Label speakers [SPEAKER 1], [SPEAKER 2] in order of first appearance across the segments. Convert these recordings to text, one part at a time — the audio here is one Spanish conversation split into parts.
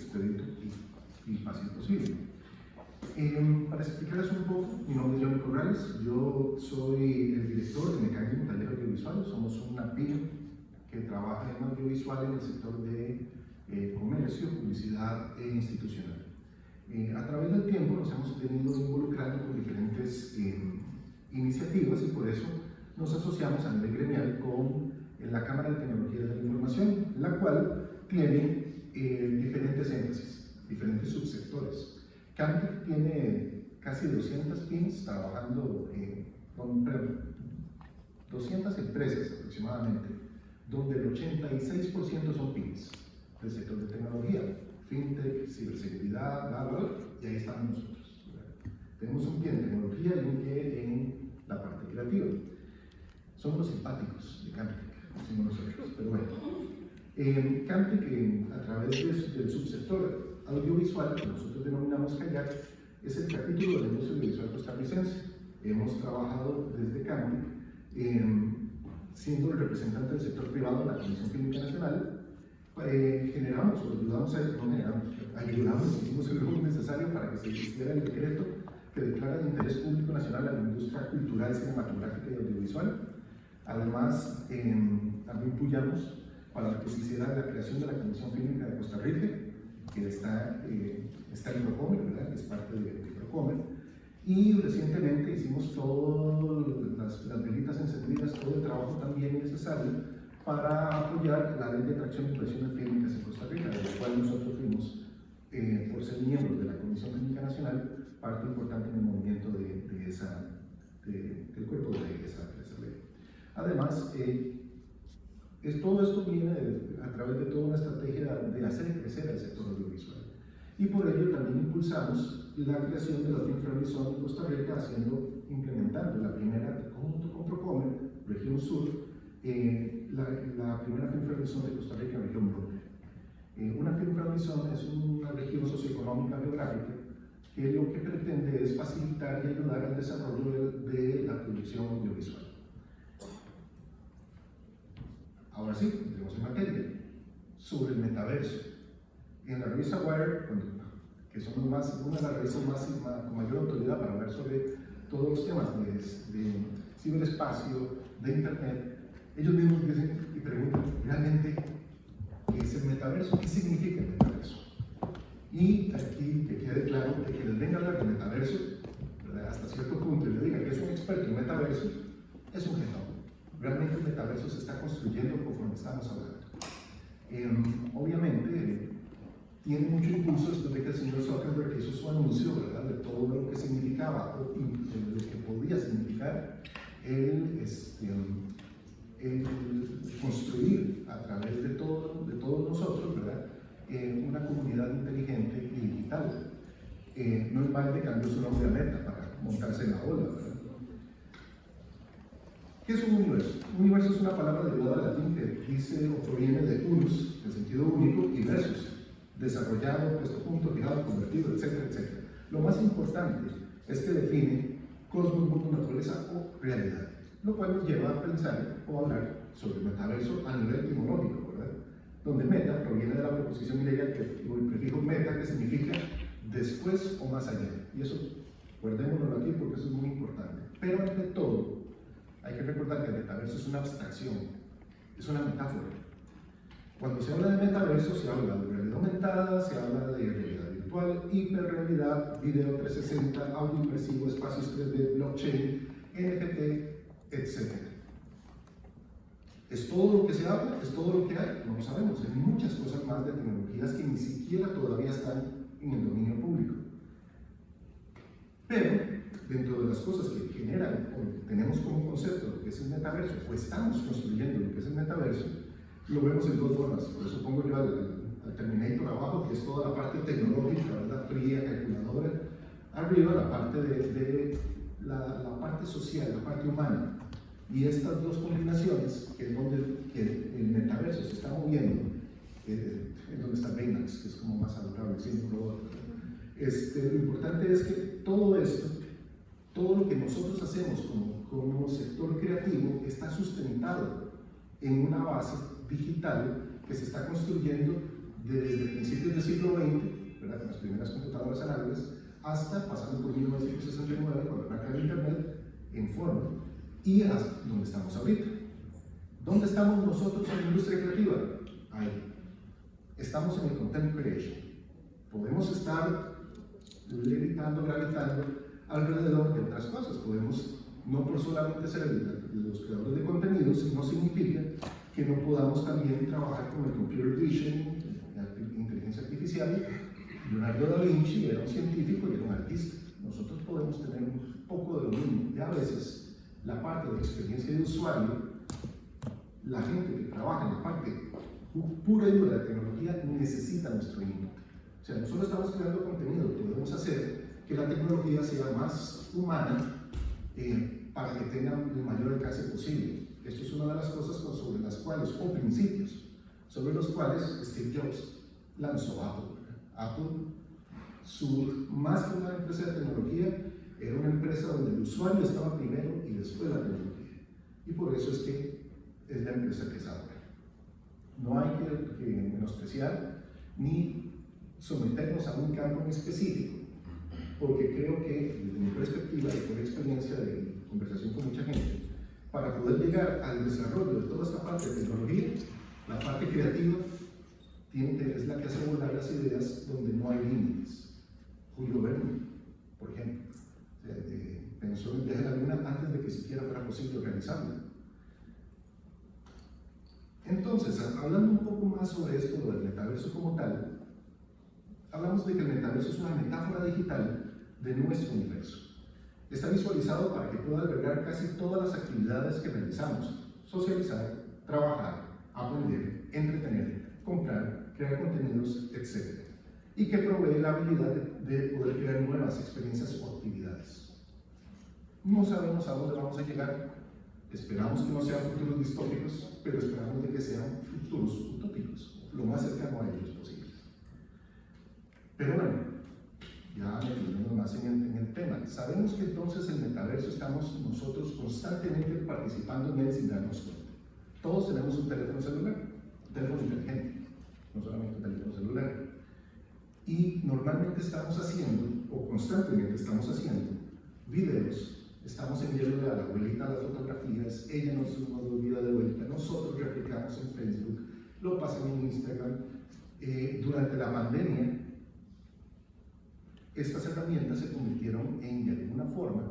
[SPEAKER 1] expedito y fácil posible. Para explicarles un poco, mi nombre es Johnny Corrales, yo soy el director de Mecánico Taller Audiovisual. Somos una pyme que trabaja en audiovisual en el sector de comercio, publicidad e institucional. A través del tiempo nos hemos venido involucrando con diferentes iniciativas y por eso nos asociamos a nivel gremial con la Cámara de Tecnologías de la Información, la cual tiene diferentes énfasis, diferentes subsectores. Camtec tiene casi 200 pymes trabajando con 200 empresas aproximadamente, donde el 86% son pymes del sector de tecnología, fintech, ciberseguridad, y ahí estamos nosotros. Tenemos un pie en tecnología y un pie en la parte creativa. Somos los simpáticos de Camtec, decimos nosotros, pero bueno. Camtec, a través del subsector audiovisual, que nosotros denominamos CAIAC, es el capítulo de la industria audiovisual costarricense. Hemos trabajado desde Camtec, siendo el representante del sector privado en la Comisión Fílmica Nacional. Generamos o ayudamos, hicimos el trabajo necesario para que se hiciera el decreto que declara de interés público nacional a la industria cultural, cinematográfica y audiovisual. Además, también apoyamos para que se hiciera la creación de la Comisión Fílmica de Costa Rica, que está en Procomer, ¿verdad? Que es parte de Procomer. Y recientemente hicimos todas las velitas encendidas, todo el trabajo también necesario para apoyar la Ley de Atracción de Inversiones Fílmicas en Costa Rica, de la cual nosotros fuimos, por ser miembros de la Comisión Fílmica Nacional, parte importante en el movimiento del cuerpo de esa ley. Además, todo esto viene a través de toda una estrategia de hacer crecer el sector audiovisual. Y por ello también impulsamos la creación de la Film Friendly Zone en Costa Rica, implementando la primera, junto con Procomer, Región Sur, la primera Film Friendly Zone de Costa Rica, Región Norte. Una Film Friendly Zone es una región socioeconómica geográfica que lo que pretende es facilitar y ayudar al desarrollo de la producción audiovisual. Ahora sí, entremos en materia, sobre el metaverso. En la revista Wired, que son una de las revistas con mayor autoridad para hablar sobre todos los temas de ciberespacio, de internet, ellos mismos dicen y preguntan realmente qué es el metaverso, qué significa el metaverso. Y aquí que quede claro que les venga a hablar de metaverso, ¿verdad? Hasta cierto punto, y le diga que es un experto en metaverso, es un genoma. Realmente el metaverso se está construyendo conforme estamos hablando. Obviamente, tiene mucho impulso después de que el señor Zuckerberg hizo su anuncio, ¿verdad?, de todo lo que significaba, o de lo que podía significar el construir a través de todos nosotros, ¿verdad?, una comunidad inteligente y digital. No es mal de cambiar su nombre a Meta para montarse en la ola, ¿verdad? ¿Qué es un universo? Un universo es una palabra derivada del latín que dice o proviene de unus, en sentido único, y versus, desarrollado, puesto junto, fijado, convertido, etcétera, etcétera. Lo más importante es que define cosmos, mundo, naturaleza o realidad, lo cual nos lleva a pensar o a hablar sobre el metaverso a nivel etimológico, ¿verdad? Donde meta proviene de la preposición griega, el prefijo meta, que significa después o más allá. Y eso, guardémoslo aquí porque eso es muy importante. Pero ante todo, hay que recordar que el metaverso es una abstracción, es una metáfora. Cuando se habla de metaverso, se habla de realidad aumentada, se habla de realidad virtual, hiperrealidad, video 360, audio inmersivo, espacios 3D, blockchain, NFT, etc. ¿Es todo lo que se habla? ¿Es todo lo que hay? No lo sabemos. Hay muchas cosas más de tecnologías que ni siquiera todavía están en el dominio público. Pero, dentro de las cosas que generan o tenemos como concepto lo que es el metaverso, o estamos construyendo lo que es el metaverso, lo vemos en dos formas. Por eso pongo yo al Terminator abajo, que es toda la parte tecnológica, ¿verdad?, fría, calculadora. Arriba la parte la parte social, la parte humana. Y estas dos combinaciones, que es donde el metaverso se está moviendo, en donde está Baymax, que es como más adorable, siempre lo importante es que todo esto, todo lo que nosotros hacemos como sector creativo, está sustentado en una base digital que se está construyendo desde principios del siglo XX, ¿verdad? Con las primeras computadoras análogas, hasta pasando por 1969, cuando arranca el Internet en forma, y hasta donde estamos ahorita. ¿Dónde estamos nosotros en la industria creativa? Ahí. Estamos en el content creation. Podemos estar levitando, gravitando alrededor de otras cosas. Podemos no por solamente ser los creadores de contenidos, no significa que no podamos también trabajar con el computer vision, la inteligencia artificial. Leonardo da Vinci era un científico y era un artista. Nosotros podemos tener un poco de lo mismo. Y a veces la parte de la experiencia de usuario, la gente que trabaja en la parte pura y dura de tecnología necesita nuestro input. O sea, no solo estamos creando contenido, podemos hacer que la tecnología sea más humana para que tenga el mayor alcance posible. Esto es una de las cosas sobre las cuales, o principios, sobre los cuales Steve Jobs lanzó Apple. Apple, más que una empresa de tecnología, era una empresa donde el usuario estaba primero y después la tecnología. Y por eso es que es la empresa que es ahora. No hay que menospreciar ni someternos a un campo en específico, porque creo que desde mi perspectiva y por experiencia de conversación con mucha gente, para poder llegar al desarrollo de toda esta parte de tecnología, la parte creativa es la que hace volar las ideas donde no hay límites. Julio Verne, por ejemplo, pensó en el viaje a la luna antes de que siquiera fuera posible realizarlo. Entonces, hablando un poco más sobre esto del metaverso como tal, hablamos de que el metaverso es una metáfora digital de nuestro universo. Está visualizado para que pueda albergar casi todas las actividades que realizamos: socializar, trabajar, aprender, entretener, comprar, crear contenidos, etc. Y que provee la habilidad de poder crear nuevas experiencias o actividades. No sabemos a dónde vamos a llegar. Esperamos que no sean futuros distópicos, pero esperamos de que sean futuros utópicos, lo más cercano a ellos posible. Pero bueno, ya metiéndonos más en el tema, sabemos que entonces el metaverso estamos nosotros constantemente participando en él sin darnos cuenta. Todos tenemos un teléfono celular, un teléfono inteligente, no solamente un teléfono celular. Y normalmente estamos haciendo, o constantemente estamos haciendo, videos. Estamos enviándole a la abuelita las fotografías, ella nos envía de vuelta, nosotros replicamos en Facebook, lo pasan en Instagram. Durante la pandemia, estas herramientas se convirtieron en, de alguna forma,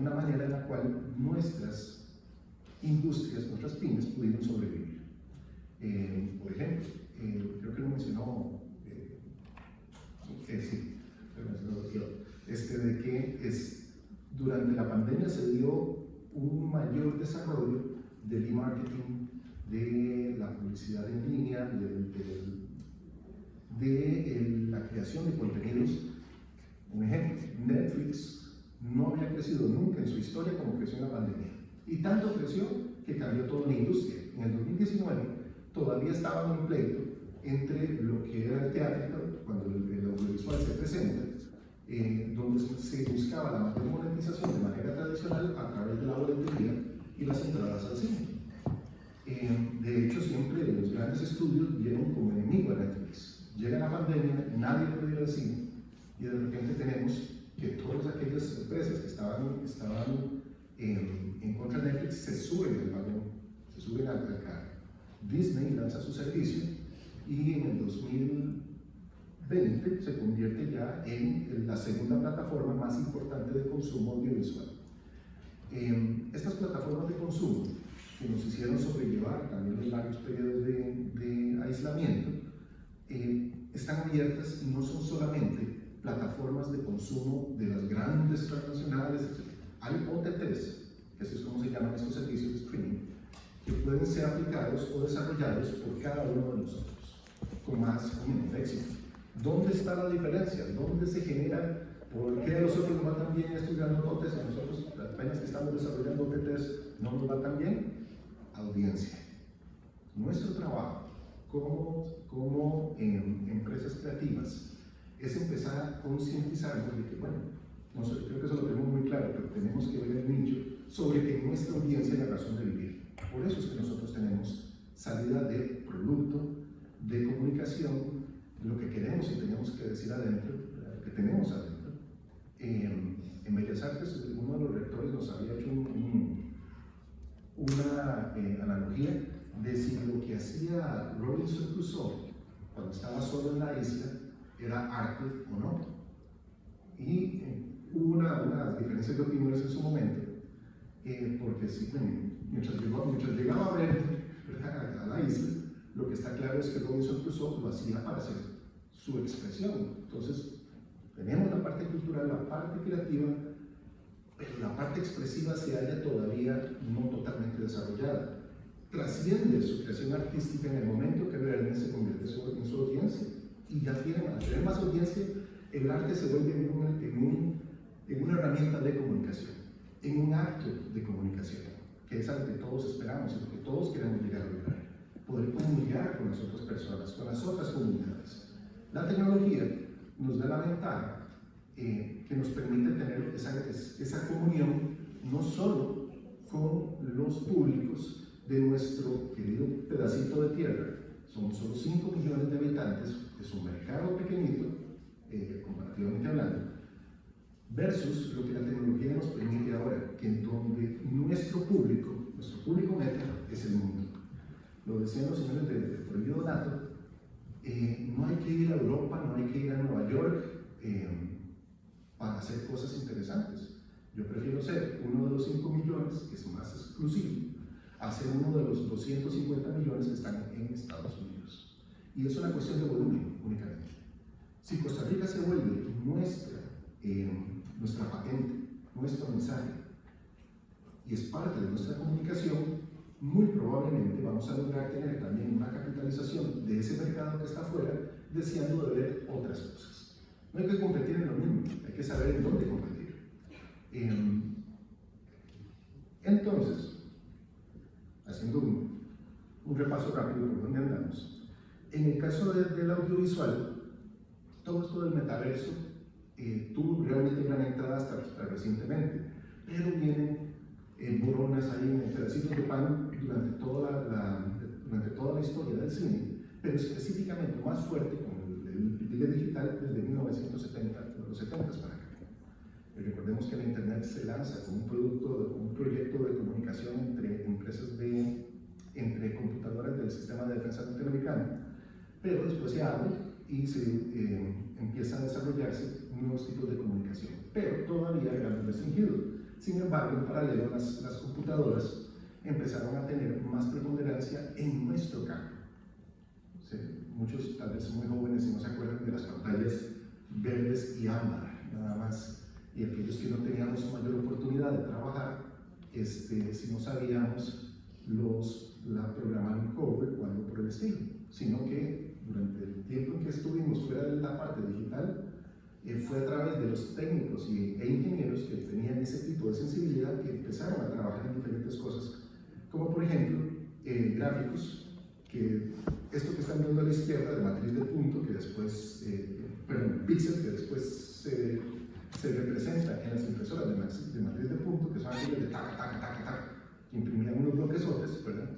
[SPEAKER 1] una manera en la cual nuestras industrias, nuestras pymes, pudieron sobrevivir. Por ejemplo, creo que lo mencionó, sí, de que durante la pandemia se dio un mayor desarrollo del e-marketing, de la publicidad en línea, de la creación de contenidos. Un ejemplo, Netflix no había crecido nunca en su historia como creció en la pandemia. Y tanto creció que cambió toda la industria. En el 2019 todavía estaba en un pleito entre lo que era el teatro, cuando el audiovisual se presenta, donde se buscaba la mayor monetización de manera tradicional a través de la boletería y las entradas al cine. De hecho, siempre los grandes estudios vieron como enemigo a Netflix. Llega la pandemia, nadie puede ir al cine, y de repente tenemos que todas aquellas empresas que estaban en contra de Netflix se suben al vagón, se suben al carro. Disney lanza su servicio y en el 2020 se convierte ya en la segunda plataforma más importante de consumo audiovisual. Estas plataformas de consumo que nos hicieron sobrellevar también los largos periodos de aislamiento están abiertas y no son solamente plataformas de consumo de las grandes transnacionales, etc. Hay OTTs, que así es como se llaman estos servicios de streaming, que pueden ser aplicados o desarrollados por cada uno de nosotros, con más o menos éxito. ¿Dónde está la diferencia? ¿Dónde se genera? ¿Por qué a nosotros nos va tan bien estos grandes OTTs y a nosotros, apenas que estamos desarrollando OTTs, no nos va tan bien? Audiencia. Nuestro trabajo como empresas creativas es empezar a concientizarnos de que, bueno, creo que eso lo tenemos muy claro, pero tenemos que ver el nicho sobre que nuestra audiencia es la razón de vivir. Por eso es que nosotros tenemos salida de producto, de comunicación, lo que queremos y tenemos que decir adentro, que tenemos adentro. En Bellas Artes, uno de los rectores nos había hecho una analogía de si lo que hacía Robinson Crusoe cuando estaba solo en la isla era arte o no. Y hubo unas diferencias de opiniones en su momento, porque sí, mientras llegaba a ver a la isla, lo que está claro es que Robinson Crusoe lo hacía para hacer su expresión. Entonces, tenemos la parte cultural, la parte creativa, pero la parte expresiva se halla todavía no totalmente desarrollada. Trasciende su creación artística en el momento que Verne se convierte en su audiencia. Y ya al tener más audiencia, el arte se vuelve en una herramienta de comunicación, en un acto de comunicación, que es algo que todos esperamos y lo que todos queremos llegar a lograr. Poder comunicar con las otras personas, con las otras comunidades. La tecnología nos da la ventaja que nos permite tener esa comunión no solo con los públicos de nuestro querido pedacito de tierra. Somos solo 5 millones de habitantes, es un mercado pequeñito, comparativamente hablando, versus lo que la tecnología nos permite ahora, que en donde nuestro público meta es el mundo. Lo decían los señores de Prohibido Dato, no hay que ir a Europa, no hay que ir a Nueva York para hacer cosas interesantes. Yo prefiero ser uno de los 5 millones, que es más exclusivo, a ser uno de los 250 millones que están en Estados Unidos. Y es una cuestión de volumen únicamente. Si Costa Rica se vuelve nuestra patente, nuestro mensaje, y es parte de nuestra comunicación, muy probablemente vamos a lograr tener también una capitalización de ese mercado que está afuera, deseando de ver otras cosas. No hay que competir en lo mismo, hay que saber en dónde competir. Entonces, haciendo un repaso rápido por dónde andamos, en el caso del audiovisual, todo esto del metaverso tuvo realmente gran entrada hasta recientemente, pero vienen boronas ahí en pedacitos de pan durante toda la historia del cine, pero específicamente más fuerte con el video digital desde 1970, de los 70 para acá. Recordemos que la Internet se lanza como un proyecto de comunicación entre empresas entre computadoras del sistema de defensa norteamericano, pero después se abre y se empieza a desarrollarse nuevos tipos de comunicación, pero todavía era muy restringido. Sin embargo, en paralelo, las computadoras empezaron a tener más preponderancia en nuestro campo. Sí, muchos tal vez son muy jóvenes y no se acuerdan de las pantallas verdes y ámbar, nada más. Y aquellos que no teníamos mayor oportunidad de trabajar, si no sabíamos la programar en cover o algo por el estilo, sino que durante el tiempo en que estuvimos fuera de la parte digital, fue a través de los técnicos e ingenieros que tenían ese tipo de sensibilidad que empezaron a trabajar en diferentes cosas, como por ejemplo gráficos, que esto que están viendo a la izquierda de matriz de punto, que después, píxel, que después se representa en las impresoras de matriz de punto, que son aquellas de tac, tac, tac, tac, que imprimían unos bloquesotes, ¿verdad?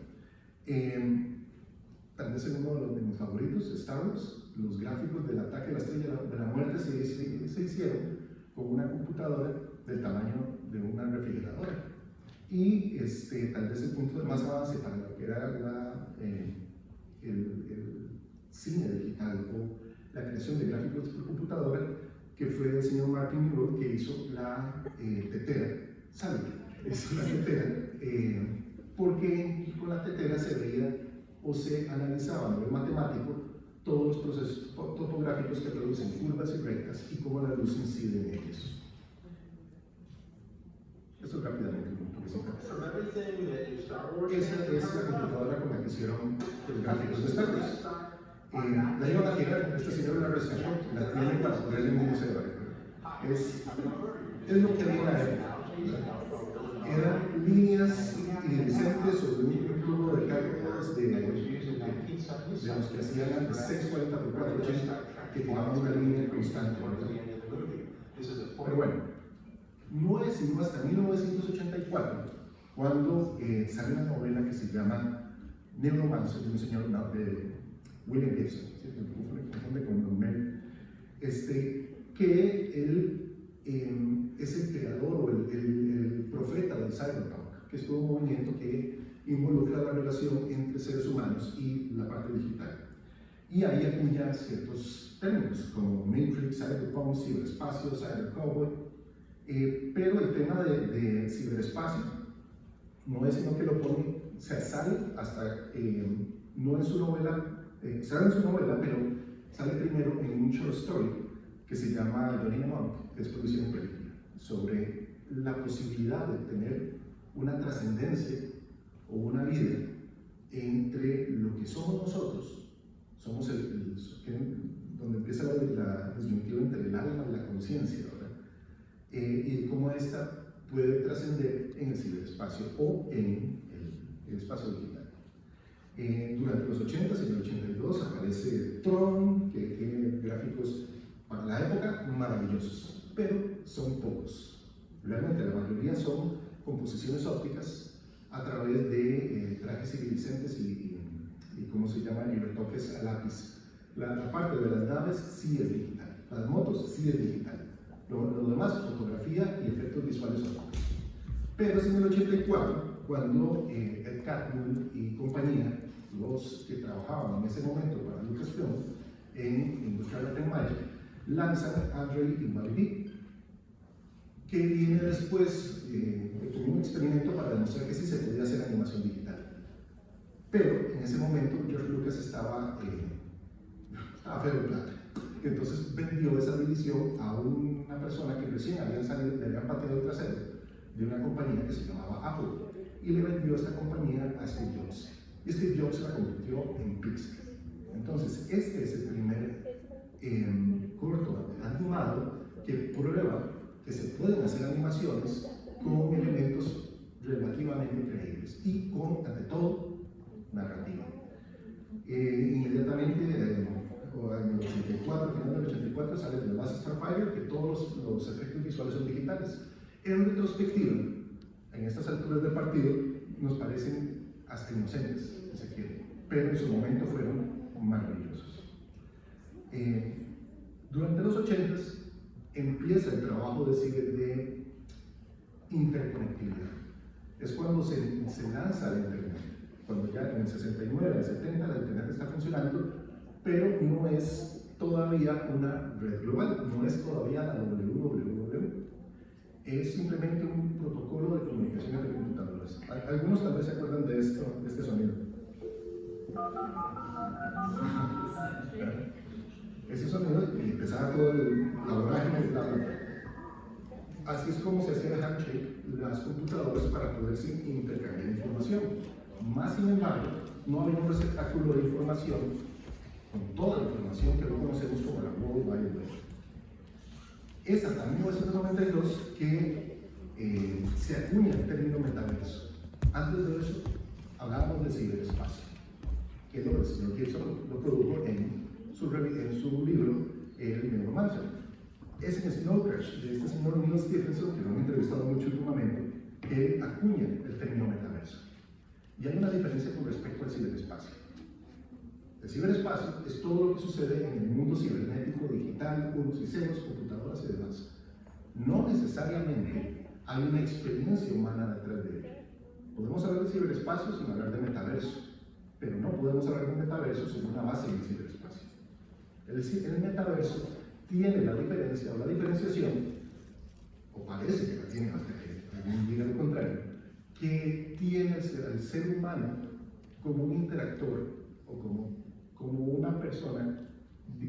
[SPEAKER 1] Tal vez es uno de mis favoritos, Star Wars. Los gráficos del ataque a la estrella de la muerte se hicieron con una computadora del tamaño de una refrigeradora. Y tal vez el punto de más avance para lo que era el cine digital o la creación de gráficos por computadora, que fue el señor Martin Newell, que hizo la tetera. ¿Saben? Es una tetera, porque con la tetera se veía o se analizaba a nivel matemático todos los procesos topográficos que producen curvas y rectas y cómo la luz incide en ellos. Esto rápidamente, porque son esa es la computadora con la que hicieron los gráficos de Star Wars. La iban a tirar, este señor la rescató, la tiene para ponerle en un museo. Es lo que había en la época. Eran líneas iridiscentes sobre un tubo de cálculos de los que hacían antes 640 por 480, que llevaban una línea constante. Pero bueno, no es sino hasta 1984 cuando sale una novela que se llama Neuromancer, de un señor William Gibson, ¿sí? Me confunde con Mel, que él es el creador o el profeta del cyberpunk, que es todo un movimiento que involucra la relación entre seres humanos y la parte digital. Y ahí acuña ciertos términos como Matrix, Cyberpunk, ciberespacio, cybercowboy, pero el tema de ciberespacio no es sino que lo pone, o sea, sale hasta, no en su novela, sale en su novela, pero sale primero en un short story que se llama Johnny Mnemonic, que después hicieron película, sobre la posibilidad de tener una trascendencia o una vida entre lo que somos nosotros, somos donde empieza la disyuntiva entre el alma y la conciencia, ¿verdad? Y cómo esta puede trascender en el ciberespacio o en el espacio digital. Durante los 80s, en el 82, aparece Tron, que tiene gráficos para la época maravillosos, pero son pocos. Realmente la mayoría son composiciones ópticas a través de trajes iridiscentes y ¿cómo se llama? Y retoques a lápiz. La parte de las naves sí es digital, las motos sí es digital. Lo demás, fotografía y efectos visuales ópticos. Pero es en el 84 cuando Ed Catmull y compañía, los que trabajaban en ese momento para Lucasfilm en Industrial Light and Magic, lanzan Android y Wally-E, que viene después como un experimento para demostrar que sí se podía hacer animación digital. Pero en ese momento George Lucas estaba feo de plata. Entonces vendió esa división a una persona que recién había salido, le habían pateado el trasero de una compañía que se llamaba Apple, y le vendió esta compañía a Steve Jobs. Y Steve Jobs la convirtió en Pixar. Entonces, este es el primer corto animado que prueba que se pueden hacer animaciones con elementos relativamente creíbles y con, ante todo, narrativa. Inmediatamente, en el 84, final del 84, sale The Last Starfighter, que todos los efectos visuales son digitales. En retrospectiva, en estas alturas del partido, nos parecen hasta inocentes, si se quiere, pero en su momento fueron maravillosos. Durante los 80s empieza el trabajo de interconectividad. Es cuando se lanza la Internet, cuando ya en el 69, en el 70 la Internet está funcionando, pero no es todavía una red global, no es todavía la WWW. Es simplemente un protocolo de comunicación entre computadoras. Algunos tal vez se acuerdan de este sonido. Ese sonido empezaba todo la vorágine de la. Así es como se hacía el handshake las computadoras para poderse intercambiar información. Más sin embargo, no había un receptáculo de información con toda la información que hoy conocemos como la World Wide Web. Es hasta 1992 que se acuña el término metaverso. Antes de eso, hablábamos de ciberespacio, que el señor Gibson lo produjo en su libro El Neuromancer. Es en Snow Crash, de este señor Neil Stephenson, que lo han entrevistado mucho últimamente, que acuña el término metaverso. Y hay una diferencia con respecto al ciberespacio. El ciberespacio es todo lo que sucede en el mundo cibernético, digital, unos y ceros, computadoras y demás. No necesariamente hay una experiencia humana detrás de ello. Podemos hablar de ciberespacio sin hablar de metaverso, pero no podemos hablar de metaverso sin una base en el ciberespacio. El metaverso tiene la diferencia o la diferenciación, o parece que la tiene hasta que alguien diga lo contrario, que tiene al ser humano como un interactor o como una persona,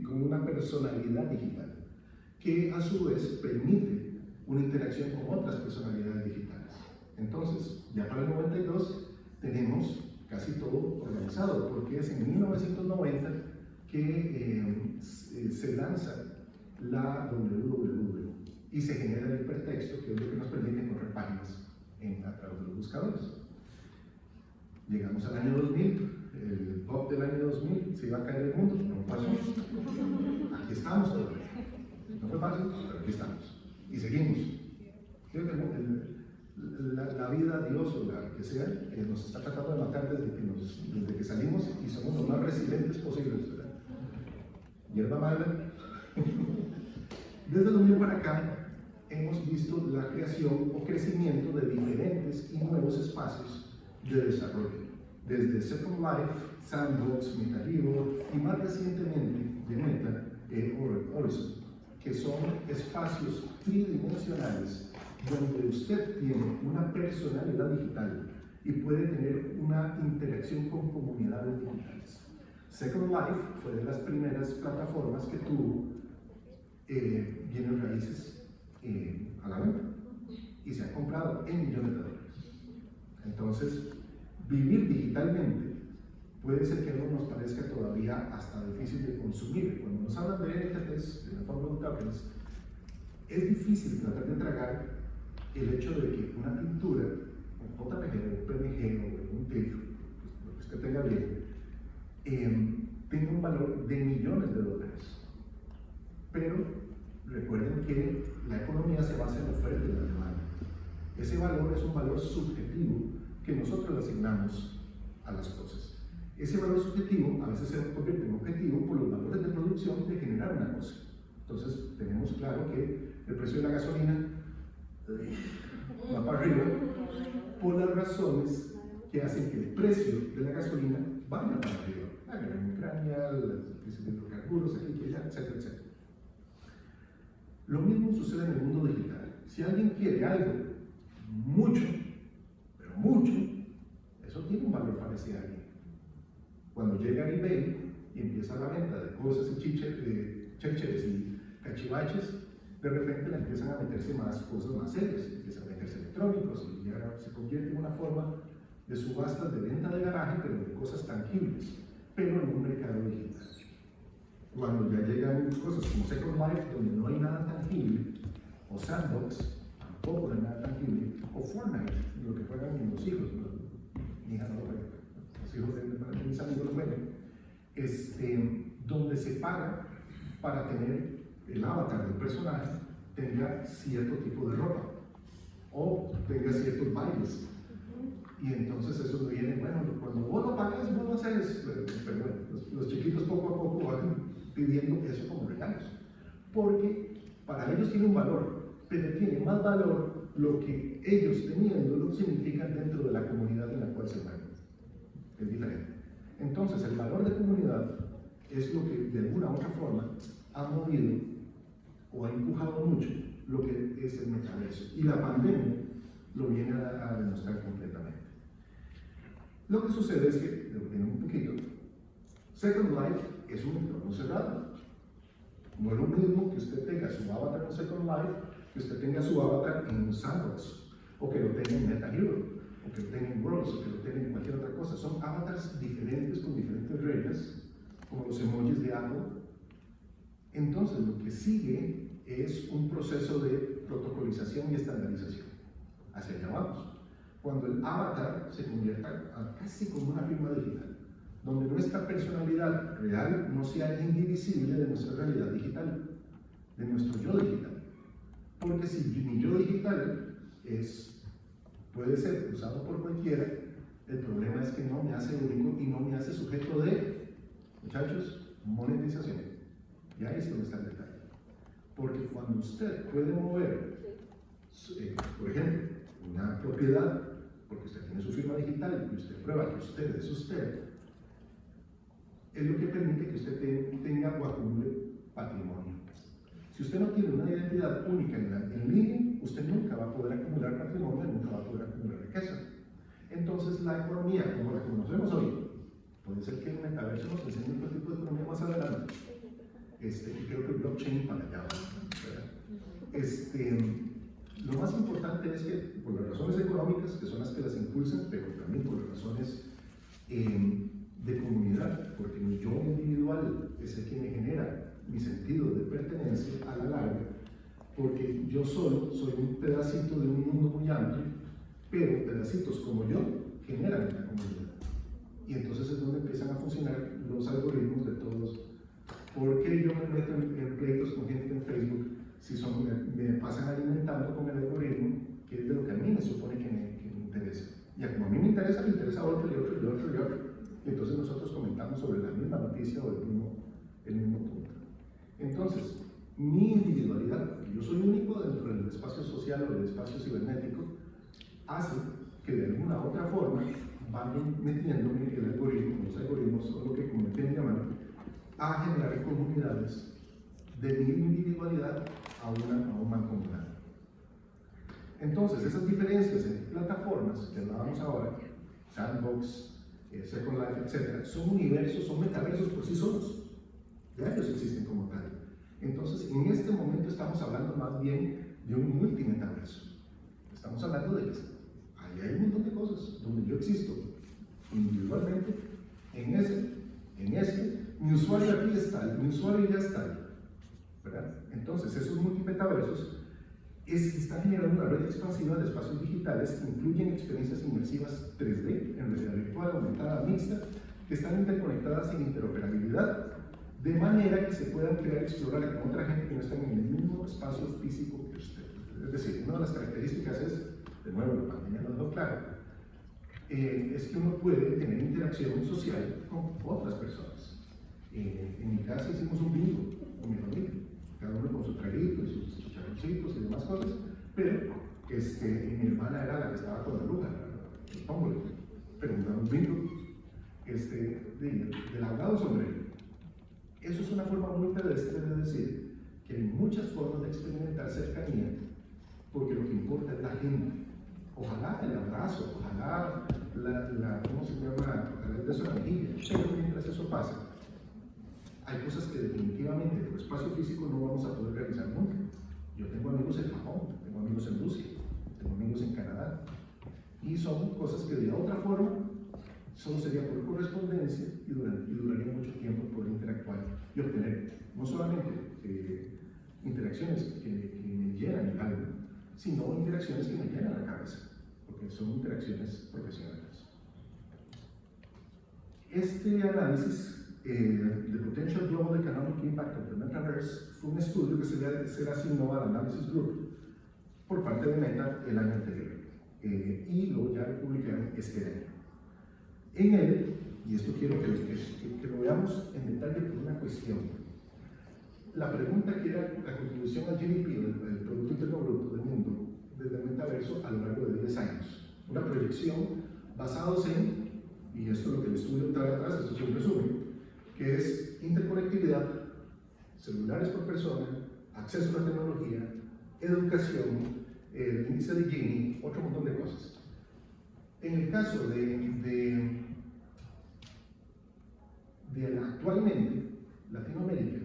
[SPEAKER 1] como una personalidad digital, que a su vez permite una interacción con otras personalidades digitales. Entonces, ya para el 92 tenemos casi todo organizado, porque es en 1990 que se lanza la WWW y se genera el hipertexto, que es lo que nos permite correr páginas a través de los buscadores. Llegamos al año 2000, el pop del año 2000, se iba a caer el mundo, no pasó. Aquí estamos todavía. No fue fácil, pero aquí estamos. Y seguimos. Creo que la vida, Dios o la que sea, nos está tratando de matar desde que salimos y somos los más resilientes posibles, ¿verdad? Hierba mala. Desde 2000 para acá hemos visto la creación o crecimiento de diferentes y nuevos espacios de desarrollo, desde Second Life, Sandbox, MetaHero y más recientemente de Meta, Horizon, que son espacios tridimensionales donde usted tiene una personalidad digital y puede tener una interacción con comunidades digitales. Second Life fue de las primeras plataformas que tuvo bienes raíces a la venta y se han comprado en millones de dólares. Entonces, vivir digitalmente puede ser que no nos parezca todavía hasta difícil de consumir. Cuando nos hablan de NFTs, de la forma de tokens, es difícil tratar de tragar el hecho de que una pintura, un JPG, un PNG o un TIFF, lo que usted tenga bien, tenga un valor de millones de dólares. Pero recuerden que la economía se basa en la oferta y la demanda. Ese valor es un valor subjetivo que nosotros le asignamos a las cosas. Ese valor subjetivo a veces se convierte en objetivo por los valores de producción de generar una cosa. Entonces tenemos claro que el precio de la gasolina va para arriba por las razones que hacen que el precio de la gasolina vaya para arriba. La guerra en Ucrania, la crisis de hidrocarburos, aquí y allá, etcétera, etcétera. Lo mismo sucede en el mundo digital. Si alguien quiere algo mucho, pero mucho, eso tiene un valor para ese alguien. Cuando llega a eBay y empieza la venta de cosas y chécheres y cachivaches, de repente le empiezan a meterse más cosas más serias, empiezan a meterse electrónicos y ya se convierte en una forma de subastas de venta de garaje, pero de cosas tangibles, pero en un mercado digital. Cuando ya llegan cosas como Second Life, donde no hay nada tangible, o Sandbox, tampoco hay nada tangible, o Fortnite, lo que juegan los hijos, mi hija no lo juega, los hijos de mis amigos lo juegan, donde se paga para tener el avatar del personaje tenga cierto tipo de ropa o tenga ciertos bailes. Y entonces eso viene, bueno, cuando vos lo pagas, vos lo haces, pero bueno, los chiquitos poco a poco van pidiendo eso como regalos, porque para ellos tiene un valor, pero tiene más valor lo que ellos teniendo significan dentro de la comunidad en la cual se mueven. Es diferente. Entonces, el valor de comunidad es lo que de alguna u otra forma ha movido o ha empujado mucho lo que es el metaverso. Y la pandemia lo viene a demostrar completamente. Lo que sucede es que, en un poquito, Second Life es un entorno cerrado. No es lo mismo que usted tenga su avatar en Second Life, que usted tenga su avatar en un Sandbox, o que lo tenga en MetaHero, o que lo tenga en Worlds, o que lo tenga en cualquier otra cosa. Son avatars diferentes con diferentes reglas, como los emojis de Apple. Entonces, lo que sigue es un proceso de protocolización y estandarización. Hacia allá vamos. Cuando el avatar se convierta casi como una firma digital, donde nuestra personalidad real no sea indivisible de nuestra realidad digital, de nuestro yo digital. Porque si mi yo digital puede ser usado por cualquiera, el problema es que no me hace único y no me hace sujeto de, muchachos, monetización. Y ahí es donde está el detalle. Porque cuando usted puede mover, por ejemplo, una propiedad, porque usted tiene su firma digital y usted prueba que usted es usted, es lo que permite que usted tenga o acumule patrimonio. Si usted no tiene una identidad única en línea, usted nunca va a poder acumular patrimonio, nunca va a poder acumular riqueza. Entonces, la economía, como la conocemos hoy, puede ser que el metaverso nos enseñe otro tipo de economía más adelante. Y creo que el blockchain para allá va. Lo más importante es que, por las razones económicas, que son las que las impulsan, pero también por las razones de comunidad, porque mi yo individual es el que me genera mi sentido de pertenencia a la larga, porque yo solo soy un pedacito de un mundo muy amplio, pero pedacitos como yo generan una comunidad. Y entonces es donde empiezan a funcionar los algoritmos de todos. ¿Por qué yo me meto en pleitos con gente en Facebook si me pasan alimentando con el algoritmo, que es de lo que a mí me supone interesa, le interesa a otro y otro y otro y otro. Y entonces nosotros comentamos sobre la misma noticia o el mismo punto. Entonces, mi individualidad, porque yo soy único dentro del espacio social o del espacio cibernético, hace que de alguna otra forma van metiéndome el algoritmo, los algoritmos, o lo que como quieren llamar, a generar comunidades de mi individualidad a un mancomunado. Entonces, esas diferencias en plataformas que hablábamos ahora, Sandbox, Second Life, etc., son universos, son metaversos por sí solos. Ya ellos existen como tal. Entonces, en este momento estamos hablando más bien de un multimetaverso. Estamos hablando de que ahí hay un montón de cosas donde yo existo individualmente, en este, mi usuario aquí está, mi usuario ya está ahí, ¿verdad? Entonces, esos multimetaversos están generando una red expansiva de espacios digitales que incluyen experiencias inmersivas 3D, en realidad virtual, aumentada, mixta, que están interconectadas en interoperabilidad, de manera que se puedan crear y explorar con otra gente que no están en el mismo espacio físico que usted. Es decir, una de las características es, de nuevo, la pandemia nos dejó claro, es que uno puede tener interacción social con otras personas. En mi casa hicimos un bingo con mi familia, cada uno con su traguito y sus chicharroncitos y demás cosas, pero mi hermana era la que estaba con la bruja, el tómbolo, pero un bingo del abogado sombrero. Eso es una forma muy pedestre de decir que hay muchas formas de experimentar cercanía, porque lo que importa es la gente. Ojalá el abrazo, ojalá ¿cómo se llama? El beso en la mejilla. Pero mientras eso pasa, hay cosas que definitivamente por espacio físico no vamos a poder realizar nunca. Yo tengo amigos en Japón, tengo amigos en Rusia, tengo amigos en Canadá, y son cosas que de otra forma solo sería por correspondencia y duraría mucho tiempo poder interactuar y obtener no solamente interacciones que me llenan el alma, sino interacciones que me llenan la cabeza, porque son interacciones profesionales. Este análisis The Potential Global Economic Impact of the Metaverse fue un estudio que se le asignó al Analysis Group por parte de Meta el año anterior, y luego ya lo publicaron este año. En él, y esto quiero que lo veamos en detalle por una cuestión, la pregunta que era la contribución al GDP, del Producto Interno Bruto del mundo, desde el metaverso a lo largo de 10 años. Una proyección basados en, y esto es lo que el estudio trae atrás, esto es un resumen, que es interconectividad, celulares por persona, acceso a la tecnología, educación, el índice de Gini, otro montón de cosas. En el caso de actualmente, Latinoamérica,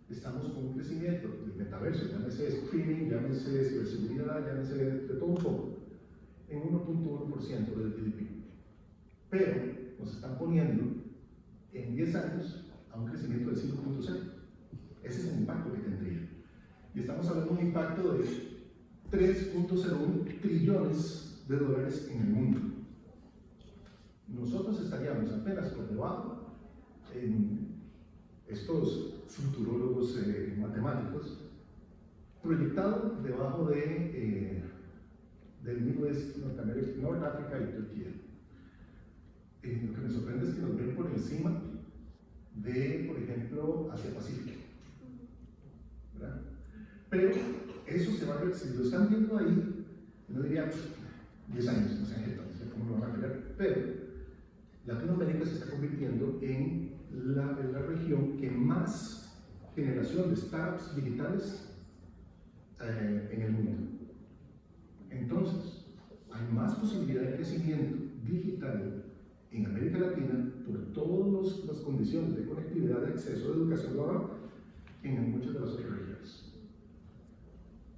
[SPEAKER 1] estamos con un crecimiento del metaverso, llámese streaming, llámese ciberseguridad, llámese de todo un poco, en 1.1% del GDP. Pero nos están poniendo en 10 años a un crecimiento del 5.0. Ese es el impacto que tendría. Y estamos hablando de un impacto de 3.01 trillones de dólares en el mundo. Nosotros estaríamos apenas por debajo en estos futurólogos matemáticos, proyectado debajo del Midwest, North África y Turquía. Lo que me sorprende es que nos ven por encima de, por ejemplo, Asia Pacífico, ¿verdad? Pero eso se va a ver, si lo están viendo ahí, no diría 10 años, no sé cómo lo van a creer, pero Latinoamérica se está convirtiendo en la región que más generación de startups digitales en el mundo. Entonces, hay más posibilidad de crecimiento digital en América Latina por todas las condiciones de conectividad, de acceso, de educación global, que en muchas de las otras regiones.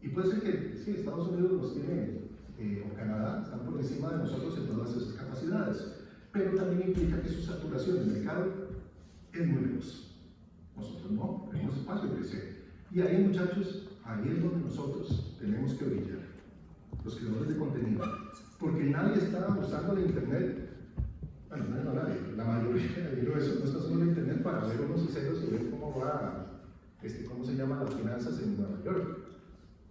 [SPEAKER 1] Y puede ser que sí, Estados Unidos nos tiene, o Canadá, están por encima de nosotros en todas esas capacidades, pero también implica que su saturación de mercado es muy veloz. Nosotros no, tenemos espacio de crecer. Y ahí, muchachos, ahí es donde nosotros tenemos que brillar, los creadores de contenido, porque nadie está usando la internet. Bueno, no nadie, la mayoría, digo eso, no está usando la internet para ver unos y ceros y ver cómo va, cómo se llaman las finanzas en Nueva York,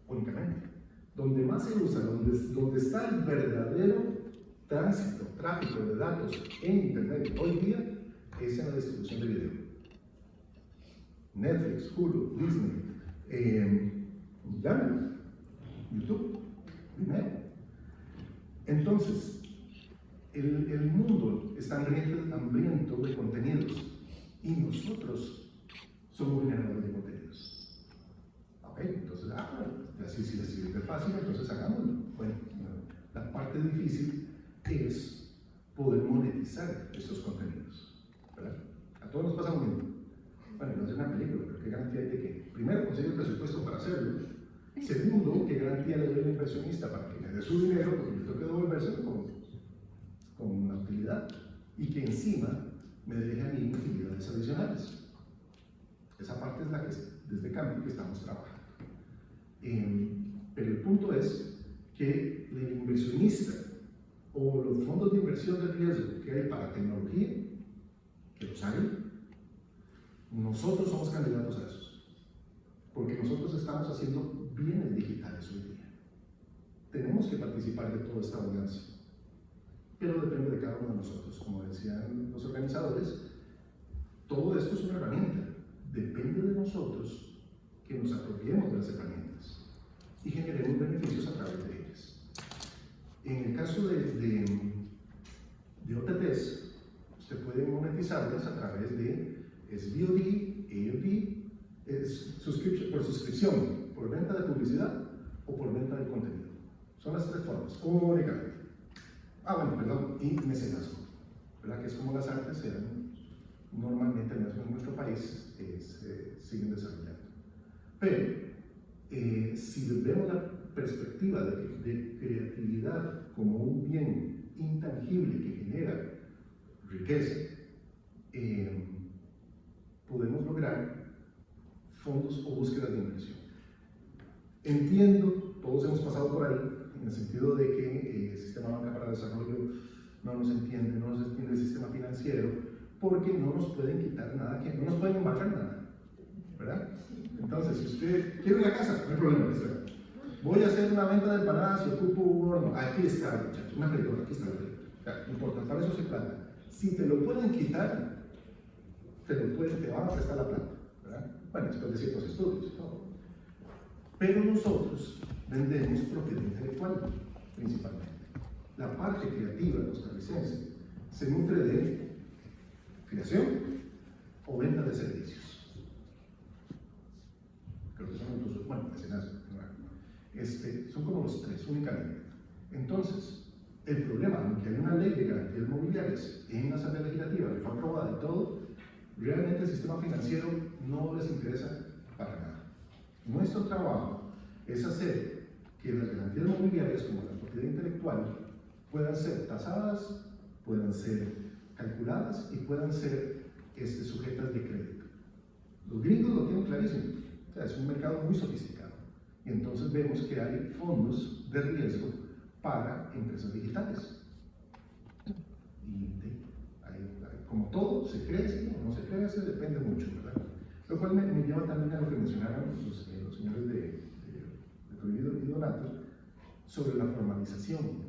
[SPEAKER 1] únicamente. Donde más se usa, donde está el verdadero tránsito, tráfico de datos en Internet hoy día es en la distribución de video. Netflix, Hulu, Disney, YouTube, Vimeo. Entonces, el mundo está hambriento de contenidos y nosotros somos generadores de contenidos. Ok, entonces, así si les sirve fácil, entonces hagámoslo. Bueno, la parte difícil es poder monetizar estos contenidos, ¿verdad? A todos nos pasa lo mismo. Bueno, no es una película, pero ¿qué garantía hay de que? Primero, conseguir el presupuesto para hacerlo. Segundo, ¿qué garantía le doy al inversionista para que me dé su dinero, porque le tengo que devolvérselo con una utilidad? Y que encima me deje a mí utilidades adicionales. Esa parte es la que desde Campi que estamos trabajando. Pero el punto es que el inversionista o los fondos de inversión de riesgo que hay para tecnología, que los hay, nosotros somos candidatos a esos, porque nosotros estamos haciendo bienes digitales hoy día. Tenemos que participar de toda esta abundancia, pero depende de cada uno de nosotros. Como decían los organizadores, todo esto es una herramienta. Depende de nosotros que nos apropiemos de las herramientas y generemos beneficios a través de ellas. En el caso de OTTs, usted puede monetizarlas a través de SVOD, AOD, por suscripción, por venta de publicidad o por venta de contenido. Son las tres formas, únicamente. Y mecenazgo, ¿verdad? Que es como las artes se dan normalmente en nuestro país, siguen desarrollando. Pero, si vemos la perspectiva de creatividad como un bien intangible que genera riqueza, podemos lograr fondos o búsquedas de inversión. Entiendo, todos hemos pasado por ahí, en el sentido de que el sistema banca para desarrollo no nos entiende el sistema financiero, porque no nos pueden quitar nada, no nos pueden embarcar nada, ¿verdad? Entonces, si usted quiere una casa, no hay problema, voy a hacer una venta de empanadas y ocupo un horno, aquí está, muchachos, una freidora, aquí está la freidora, no importa, para eso se plata. Si te lo pueden quitar, te van a prestar la plata, ¿verdad? Bueno, después de ciertos estudios y todo. Pero nosotros vendemos propiedad intelectual, principalmente. La parte creativa costarricense se nutre de creación o venta de servicios. Creo que son los, mecenazgo, son como los tres únicamente. Entonces, el problema, aunque hay una ley de garantías mobiliarias en la Asamblea Legislativa que fue aprobada y todo, realmente el sistema financiero no les interesa para nada. Nuestro trabajo es hacer que las garantías mobiliarias, como la propiedad intelectual, puedan ser tasadas, puedan ser calculadas y puedan ser sujetas de crédito. Los gringos lo tienen clarísimo, o sea, es un mercado muy sofisticado. Y entonces vemos que hay fondos de riesgo para empresas digitales. Y como todo, se crece o no se crece, depende mucho, ¿verdad? Lo cual me lleva también a lo que mencionaron los señores de Prohibido y Donato sobre la formalización.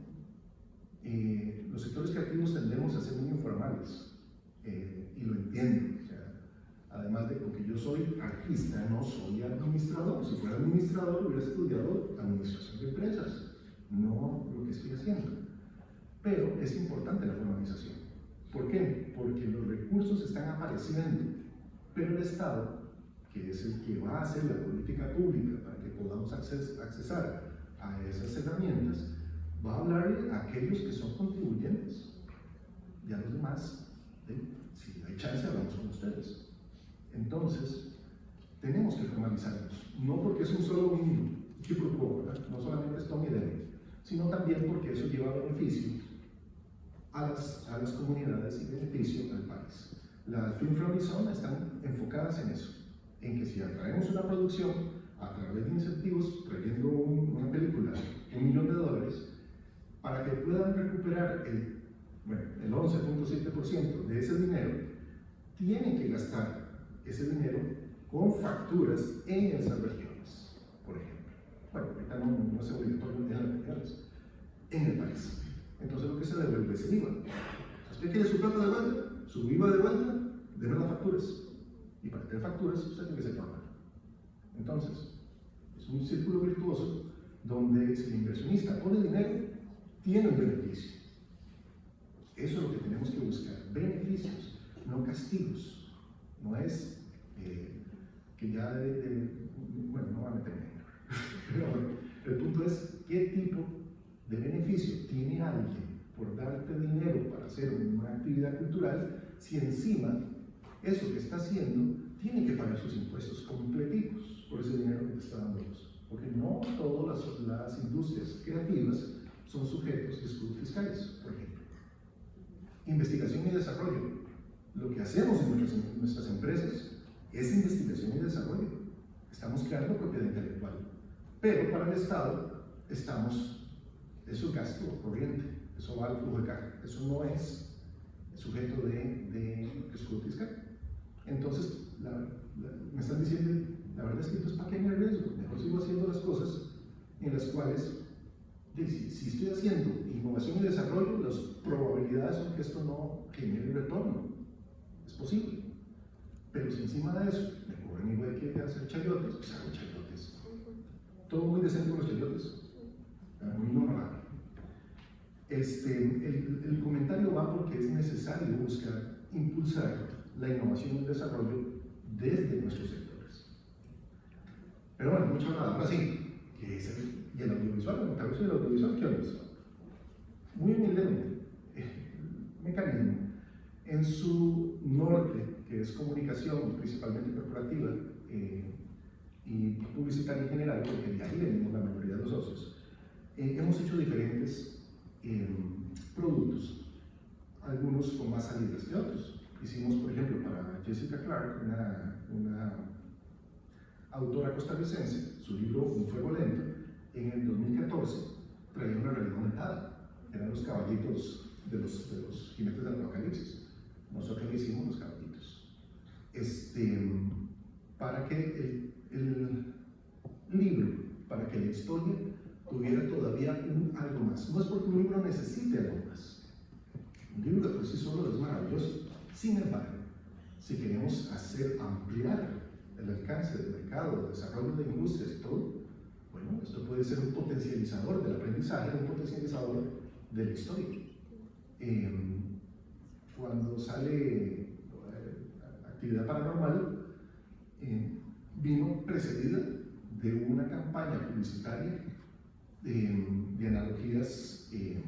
[SPEAKER 1] Los sectores creativos tendemos a ser muy informales, y lo entiendo. O sea, además de porque yo soy artista, no soy administrador. Si fuera administrador, hubiera estudiado administración de empresas, no lo que estoy haciendo. Pero es importante la formalización. ¿Por qué? Porque los recursos están apareciendo, pero el Estado, que es el que va a hacer la política pública para que podamos accesar a esas herramientas, va a hablarle a aquellos que son contribuyentes y a los demás, si hay chance, hablamos con ustedes. Entonces, tenemos que formalizarnos, no porque es un solo quid pro quo, ¿verdad? No solamente es Tommy Demi, sino también porque eso lleva beneficio a las comunidades y beneficio al país. Las Film Friendly Zone están enfocadas en eso, en que si atraemos una producción a través de incentivos, trayendo una película, $1 millón, para que puedan recuperar el 11.7% de ese dinero, tienen que gastar ese dinero con facturas en esas regiones, por ejemplo. Bueno, ahorita no se obligatorio en las regiones, en el país. entonces lo que se devuelve es el IVA. ¿Usted quiere su plata de vuelta? ¿Su IVA de vuelta? Debe las facturas. Y para tener facturas, usted tiene que ser formal. Entonces, es un círculo virtuoso donde si el inversionista pone dinero, tiene un beneficio. Eso es lo que tenemos que buscar, beneficios, no castigos. No es que ya bueno, no va a meterme en pero bueno, el punto es qué tipo de beneficio tiene alguien por darte dinero para hacer una actividad cultural si encima eso que está haciendo tiene que pagar sus impuestos completitos por ese dinero que te está dando. Porque no todas las industrias creativas son sujetos de escudos fiscales, por ejemplo. Investigación y desarrollo. Lo que hacemos en nuestras empresas es investigación y desarrollo. Estamos creando propiedad intelectual. Pero para el Estado eso es gasto corriente, eso va al flujo de caja, eso no es sujeto de escudo fiscal. Entonces, me están diciendo, la verdad es que esto es para que me arriesgo, mejor sigo haciendo las cosas en las cuales, si estoy haciendo innovación y desarrollo, las probabilidades son que esto no genere retorno, es posible. Pero si encima de eso me cobran igual que hacer chayotes, pues hago chayotes. Todo muy decente con los chayotes, muy normal. El comentario va porque es necesario buscar impulsar la innovación y el desarrollo desde nuestros sectores. Pero bueno, mucho nada, ahora sí, ¿qué es y el audiovisual? El metaverso y el audiovisual, ¿qué es? Muy humildemente, mecanismo. En su norte, que es comunicación, principalmente corporativa y publicitaria en general, porque de ahí venimos la mayoría de los socios, hemos hecho diferentes productos, algunos con más salidas que otros. Hicimos, por ejemplo, para Jessica Clark, una autora costarricense, su libro Un fuego lento, en el 2014 traía una realidad aumentada, eran los caballitos de los jinetes del apocalipsis. Nosotros le hicimos los caballitos. Para que el libro, para que la historia tuviera todavía algo más. No es porque un libro necesite algo más. Un libro de por sí solo es maravilloso. Sin embargo, si queremos ampliar el alcance del mercado, el desarrollo de industrias y todo, bueno, esto puede ser un potencializador del aprendizaje, un potencializador de la historia. Cuando sale Actividad Paranormal, vino precedida de una campaña publicitaria de analogías que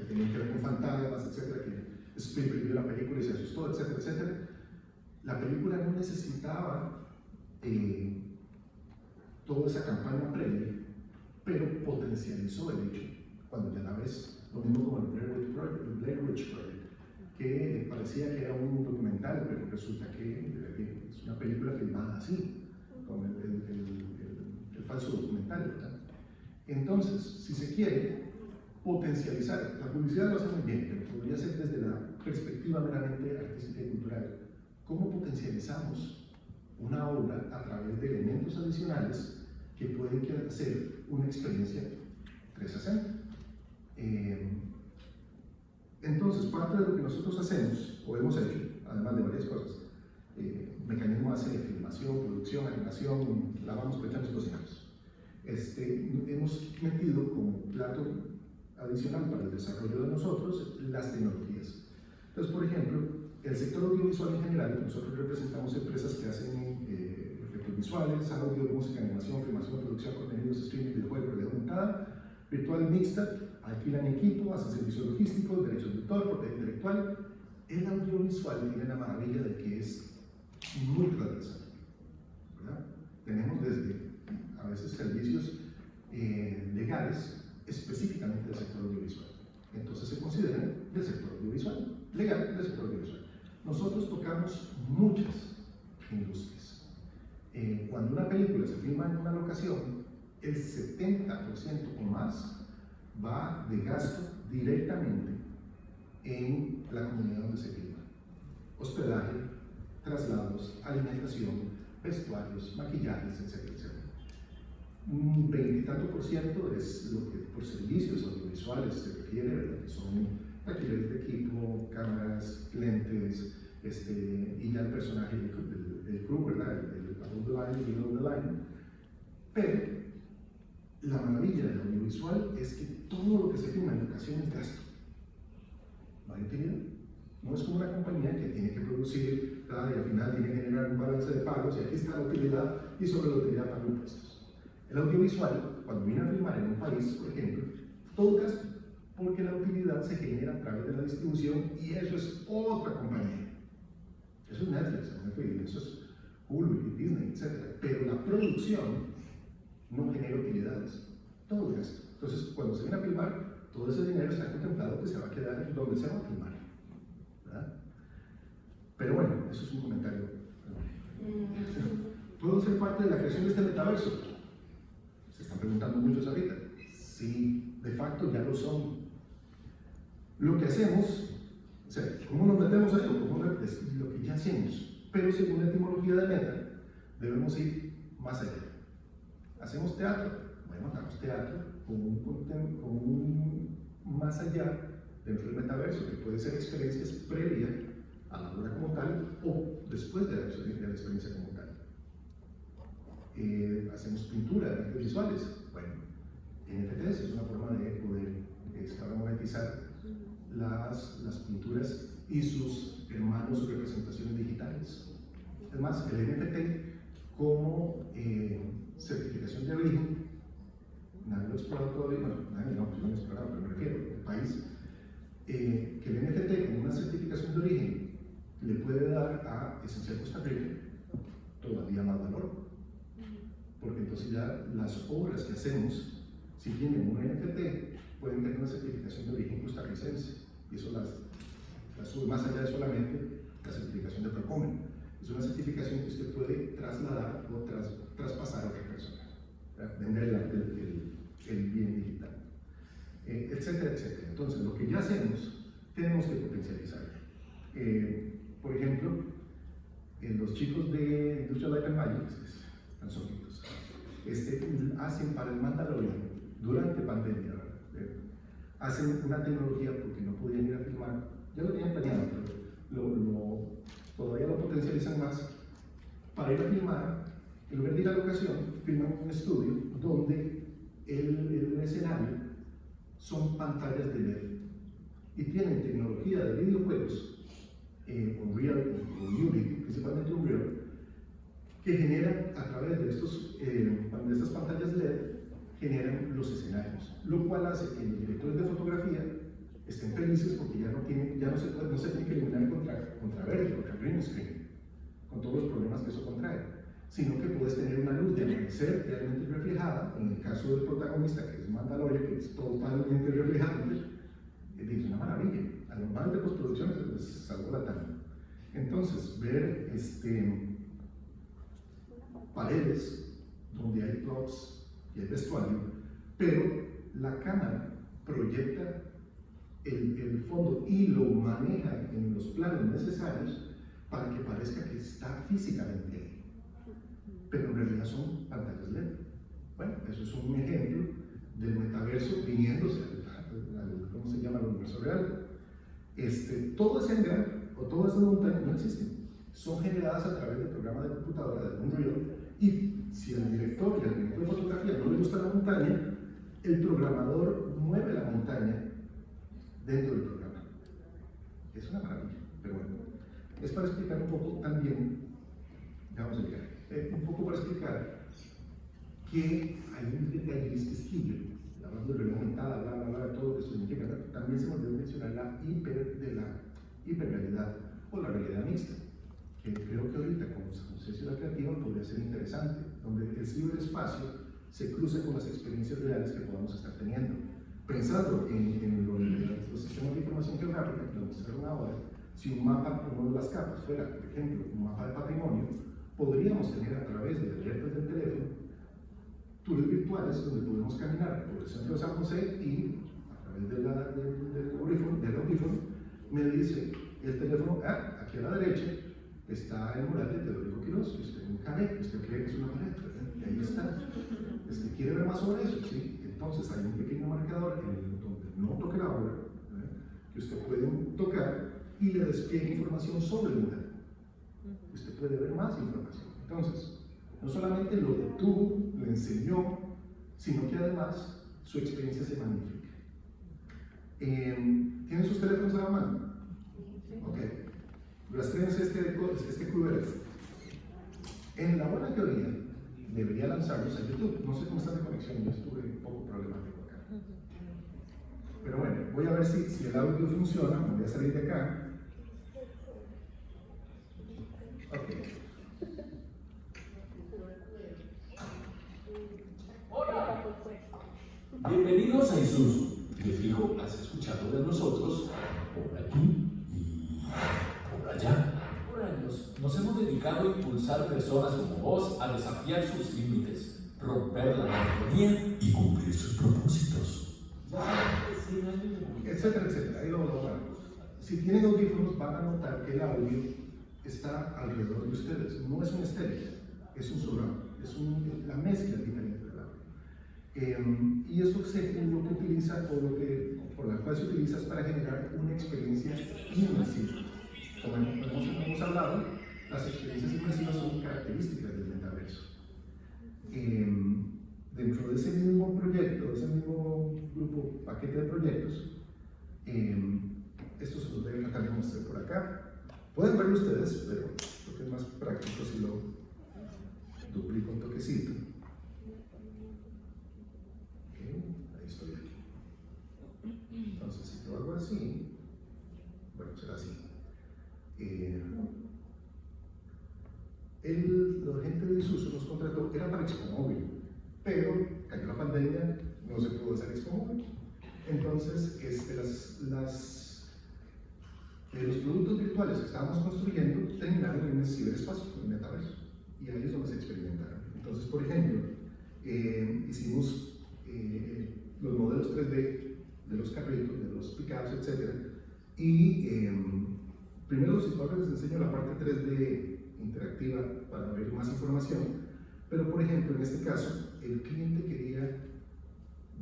[SPEAKER 1] tenían que ver con fantasmas, etcétera, que Spielberg vio la película y se asustó, etcétera, etcétera. La película no necesitaba toda esa campaña previa, pero potencializó el hecho cuando ya la ves. Lo mismo como el Blair Witch Project, que parecía que era un documental, pero resulta que es una película filmada así, con el falso documental, ¿verdad? Entonces, si se quiere potencializar, la publicidad lo hace muy bien, pero podría ser desde la perspectiva meramente artística y cultural. ¿Cómo potencializamos una obra a través de elementos adicionales que pueden hacer una experiencia 360? Entonces, parte de lo que nosotros hacemos, o hemos hecho, además de varias cosas, mecanismo hace de filmación, producción, animación, lavamos, planchamos y cocinamos. Hemos metido como plato adicional para el desarrollo de nosotros las tecnologías. Entonces, por ejemplo, el sector audiovisual en general, nosotros representamos empresas que hacen efectos visuales, audio, música, animación, filmación, producción, contenidos, streaming, videojuegos, realidad aumentada, virtual mixta, alquilan equipo, hacen servicios logísticos, derechos de autor, propiedad intelectual. El audiovisual tiene la maravilla de que es muy transversal, ¿verdad? Tenemos desde, a veces, servicios legales específicamente del sector audiovisual. Entonces se consideran del sector audiovisual, legal del sector audiovisual. Nosotros tocamos muchas industrias. Cuando una película se filma en una locación, el 70% o más va de gasto directamente en la comunidad donde se filma. Hospedaje, traslados, alimentación, vestuarios, maquillajes, etcétera, etcétera. un 20 y tanto por ciento es lo que por servicios audiovisuales se requiere, ¿verdad? Que son alquileres de equipo, cámaras, lentes, y ya el personaje del crew, ¿verdad? El above the line y below the line. Pero la maravilla del audiovisual es que todo lo que se filma en educación es gasto. ¿No hay utilidad? No es como una compañía que tiene que producir, y al final tiene que generar un balance de pagos, y aquí está la utilidad, y sobre la utilidad pagan impuestos. El audiovisual, cuando viene a filmar en un país, por ejemplo, todo gasto, porque la utilidad se genera a través de la distribución, y eso es otra compañía. Eso es Netflix, eso es Hulu, Disney, etc. Pero la producción no genera utilidades, todo es gasto. Entonces, cuando se viene a filmar, todo ese dinero está contemplado que se va a quedar donde se va a filmar, ¿verdad? Pero bueno, eso es un comentario. ¿Puedo ser parte de la creación de este metaverso? Se están preguntando muchos ahorita. Sí, de facto ya lo son. Lo que hacemos, o sea, ¿cómo nos metemos a esto? Es lo que ya hacemos. Pero según la etimología de meta, debemos ir más allá. ¿Hacemos teatro? Bueno, hagamos teatro con un más allá dentro del metaverso, que puede ser experiencias previas a la obra como tal o después de la experiencia como tal. Hacemos pintura de artes visuales. Bueno, NFTs es una forma de poder monetizar las pinturas y sus hermanos o representaciones digitales. Es más, el NFT como certificación de origen, nadie lo ha explorado todavía, bueno, nadie no, yo no he explorado, pero me refiero al país, que el NFT como una certificación de origen le puede dar a Esencial Costa Rica todavía más valor, porque entonces ya las obras que hacemos, si tienen un NFT, pueden tener una certificación de origen costarricense, y eso las sube más allá de solamente la certificación de Procomen. Es una certificación que usted puede trasladar o traspasar a otra persona, vender el bien digital, etcétera, etcétera. Entonces, lo que ya hacemos, tenemos que potencializar. Por ejemplo, los chicos de Industrial Light and Magic, tan solitos, hacen para el Mandalorian, durante pandemia, hacen una tecnología porque no podían ir a filmar, ya lo tenían planeado, pero todavía lo potencializan más. Para ir a filmar, en lugar de ir a la locación, filman un estudio donde el escenario son pantallas de LED y tienen tecnología de videojuegos, Unreal o Unity, principalmente Unreal, que generan a través de estas pantallas LED, generan los escenarios, lo cual hace que los directores de fotografía estén felices porque ya no se tiene que iluminar contra verde, contra green screen, con todos los problemas que eso contrae, sino que puedes tener una luz de amanecer realmente reflejada. En el caso del protagonista, que es Mandalorian, que es totalmente reflejante, es una maravilla. A los malos de postproducciones les salvó la tanda. Entonces, ver paredes donde hay props y hay vestuario, pero la cámara proyecta el fondo y lo maneja en los planos necesarios para que parezca que está físicamente ahí, pero en realidad son pantallas LED. Bueno, eso es un ejemplo del metaverso viniéndose ¿cómo se llama? Al universo real. Todo ese hangar o todas esas montañas no existen, son generadas a través del programa de computadora de Unreal, y si al director y al director de fotografía no le gusta la montaña, el programador mueve la montaña dentro del programa. Es una maravilla, pero bueno, es para explicar un poco también, ya vamos a llegar, un poco para explicar que hay un detallista hablando de realidad aumentada, bla, bla, bla, todo lo que eso significa, ¿no? También se me olvidó mencionar la hiperrealidad o la realidad mixta, que creo que ahorita con sociedad creativa podría ser interesante, donde el ciberespacio se cruza con las experiencias reales que podamos estar teniendo. Pensando en los sistemas de información geográfica que nos mostraron ahora, si un mapa, una de las capas fuera, por ejemplo, un mapa de patrimonio, podríamos tener a través de alertas del teléfono tours virtuales donde podemos caminar por el centro de San José y a través del audífono me dice el teléfono, aquí a la derecha está el mural de Teodorico Quirós, que usted nunca ve, usted cree que es una pared, y ahí está. quiere ver más sobre eso, ¿sí? Entonces hay un pequeño marcador donde no toque la obra, que usted puede tocar y le despliegue información sobre el modelo. Usted puede ver más información. Entonces, no solamente lo detuvo, le enseñó, sino que además su experiencia se magnifica. ¿Tienen sus teléfonos a la mano? Ok. Rastreen este QR. En la buena teoría, debería lanzarlos a YouTube. No sé cómo está la conexión, yo estuve un poco problemático acá. Pero bueno, voy a ver si el audio funciona. Me voy a salir de acá. Ok.
[SPEAKER 2] Hola. Bienvenidos a Isuzu. De fijo, has escuchado de nosotros por aquí y por allá. Por años nos hemos dedicado a impulsar personas como vos a desafiar sus límites, romper la monotonía y cumplir sus propósitos.
[SPEAKER 1] Etcétera, etcétera. Ahí lo van. Si tienen audífonos, van a notar que el audio está alrededor de ustedes. No es un estéreo, es un surround. La mezcla es diferente del audio. Y esto lo que utiliza, por la cual se utiliza es para generar una experiencia inmersiva. Como hemos hablado, las experiencias inmersivas son características del metaverso. Dentro de ese mismo proyecto, de ese mismo paquete de proyectos, esto se los voy a tratar de mostrar por acá. Pueden verlo ustedes, pero lo que es más práctico si lo duplico un toquecito. Ahí estoy aquí. Entonces, si yo hago así, bueno, será así. La gente de Isuzu nos contrató, era para Expomóvil, pero cayó la pandemia, no se pudo hacer Expomóvil. Entonces, los productos virtuales que estábamos construyendo terminaron en el ciberespacio, en el metaverso, y ahí es donde se experimentaron. Entonces, por ejemplo, hicimos los modelos 3D de los carritos, de los pickups, etc. Y primero les enseño la parte 3D interactiva para ver más información, pero por ejemplo, en este caso, el cliente quería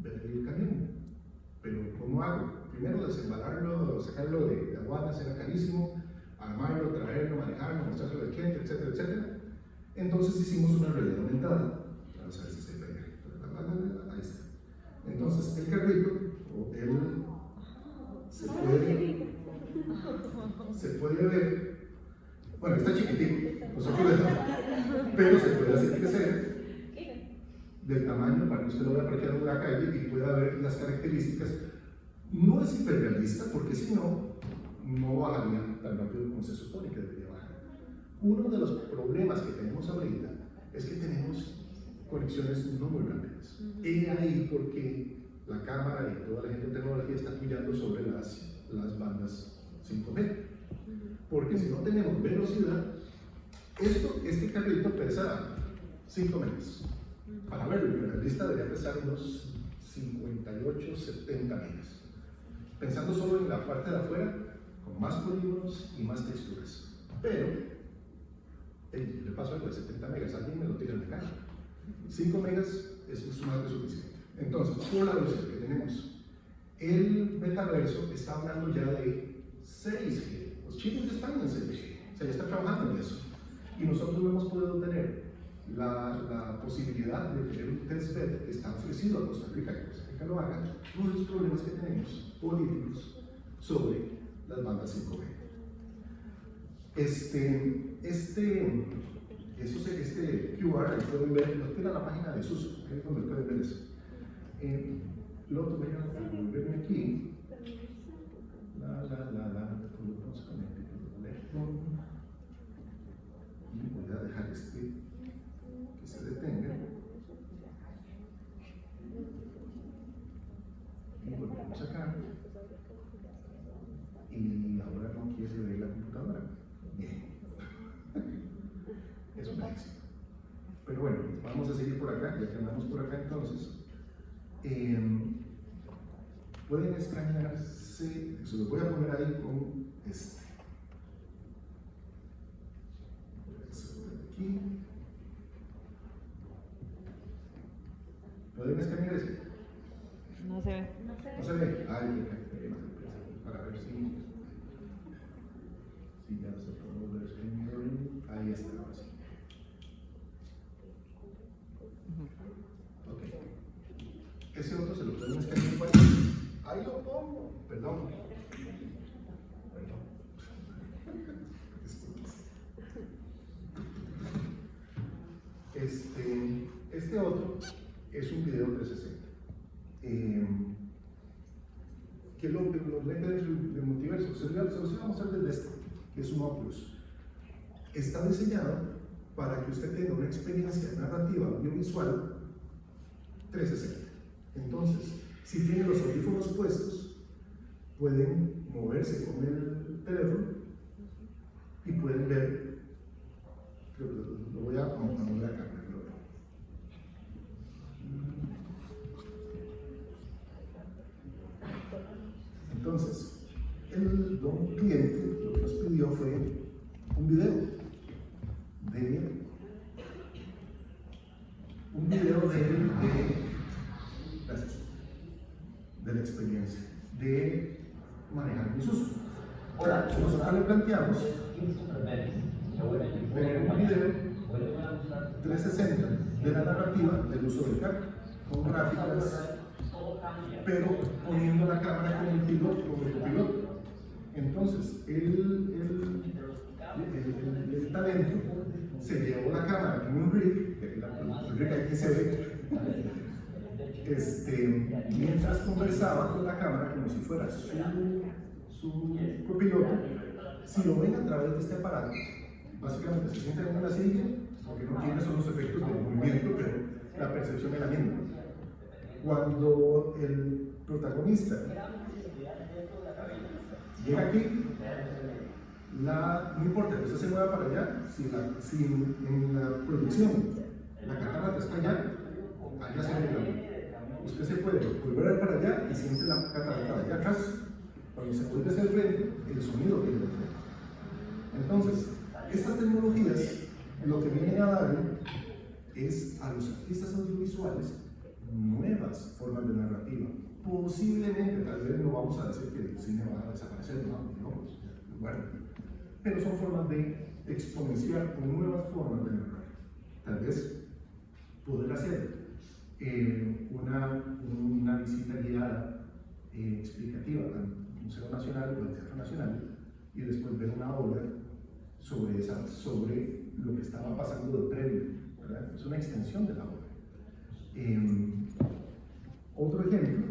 [SPEAKER 1] ver el camión, pero ¿cómo hago? Primero desembalarlo, sacarlo de aduanas era carísimo, armarlo, traerlo, manejarlo, mostrárselo al cliente, etcétera, etcétera. Entonces hicimos una realidad aumentada. Vamos a ver si se pega. Ahí está. Entonces el carrito, se puede ver, bueno, está chiquitito, pero se puede hacer crecer del tamaño para que usted lo vea parqueado en la calle y pueda ver las características. No es hiperrealista porque si no, no bajaría tan rápido como se supone que debería bajar. Uno de los problemas que tenemos ahorita es que tenemos conexiones no muy rápidas. Y ahí porque la cámara y toda la gente de tecnología está apoyando sobre las bandas 5G. Porque si no tenemos velocidad, este carrito pesa 5 megas. Para verlo, en la lista debería pesar unos 58, 70 megas. Pensando solo en la parte de afuera, con más polígonos y más texturas. Pero, le paso algo de 70 megas, alguien me lo tira en la cara. 5 megas es más que suficiente. Entonces, por la velocidad que tenemos, el metaverso está hablando ya de 6G. Los chicos ya están en 6G, o sea, ya están trabajando en eso. Y nosotros no hemos podido tener la posibilidad de tener un testbed que está ofrecido a Costa Rica, que Costa Rica lo haga, por los problemas que tenemos políticos sobre las bandas 5G. Este QR, ahí pueden ver, lo tiene la página de Isuzu, ahí es donde pueden ver eso. Lo voy a volverme aquí. No se conecte con el teléfono. Y voy a dejar que se detenga. Y volvemos acá. Y ahora no quiere ver la computadora. Bien. Es un éxito. Pero bueno, vamos a seguir por acá, ya que andamos por acá entonces. Pueden escanearse, se los voy a poner ahí con este. Voy a hacerlo aquí. ¿Pueden escanear ese?
[SPEAKER 3] No se ve.
[SPEAKER 1] ¿No se ve? Ay, para ver si ya se puede ver screen recording. Ahí está, ahora sí. Ok. Ese otro se lo pueden escanear igual. Ahí lo pongo. Perdón. Este otro es un video 360. Que lo mete del multiverso. Se lo vamos a mostrar desde este, que es un Oculus. Está diseñado para que usted tenga una experiencia narrativa audiovisual 360. Entonces, si tiene los audífonos puestos, pueden moverse con el teléfono y pueden ver. Lo voy a mover acá. Entonces, el don cliente lo que nos pidió fue un video de la experiencia de manejar un Isuzu. Ahora, nosotros le planteamos ver un video 360 de la narrativa del uso del carro, con gráficas, pero poniendo la cámara como el copiloto. Entonces, el talento se llevó la cámara en un rig, el rig aquí se ve, mientras conversaba con la cámara como si fuera su copiloto. Si lo ven a través de este aparato, básicamente se sienten en una silla, porque no tiene solo los efectos del movimiento, pero la percepción es la misma. Cuando el protagonista llega aquí, no importa que usted se mueva para allá, si en la producción la catarata está allá se ve. Usted se puede volver para allá y siente la catarata de allá atrás. Cuando se vuelve hacia el frente, el sonido viene de frente. Entonces, estas tecnologías lo que vienen a dar es a los artistas audiovisuales nuevas formas de narrativa. Posiblemente, tal vez no vamos a decir que el cine va a desaparecer, no, bueno, pero son formas de exponenciar con nuevas formas de narrar. Tal vez poder hacer una visita guiada explicativa al Museo Nacional o al Teatro Nacional y después ver una obra sobre lo que estaba pasando de previo, ¿verdad? Es una extensión de la obra. Otro ejemplo,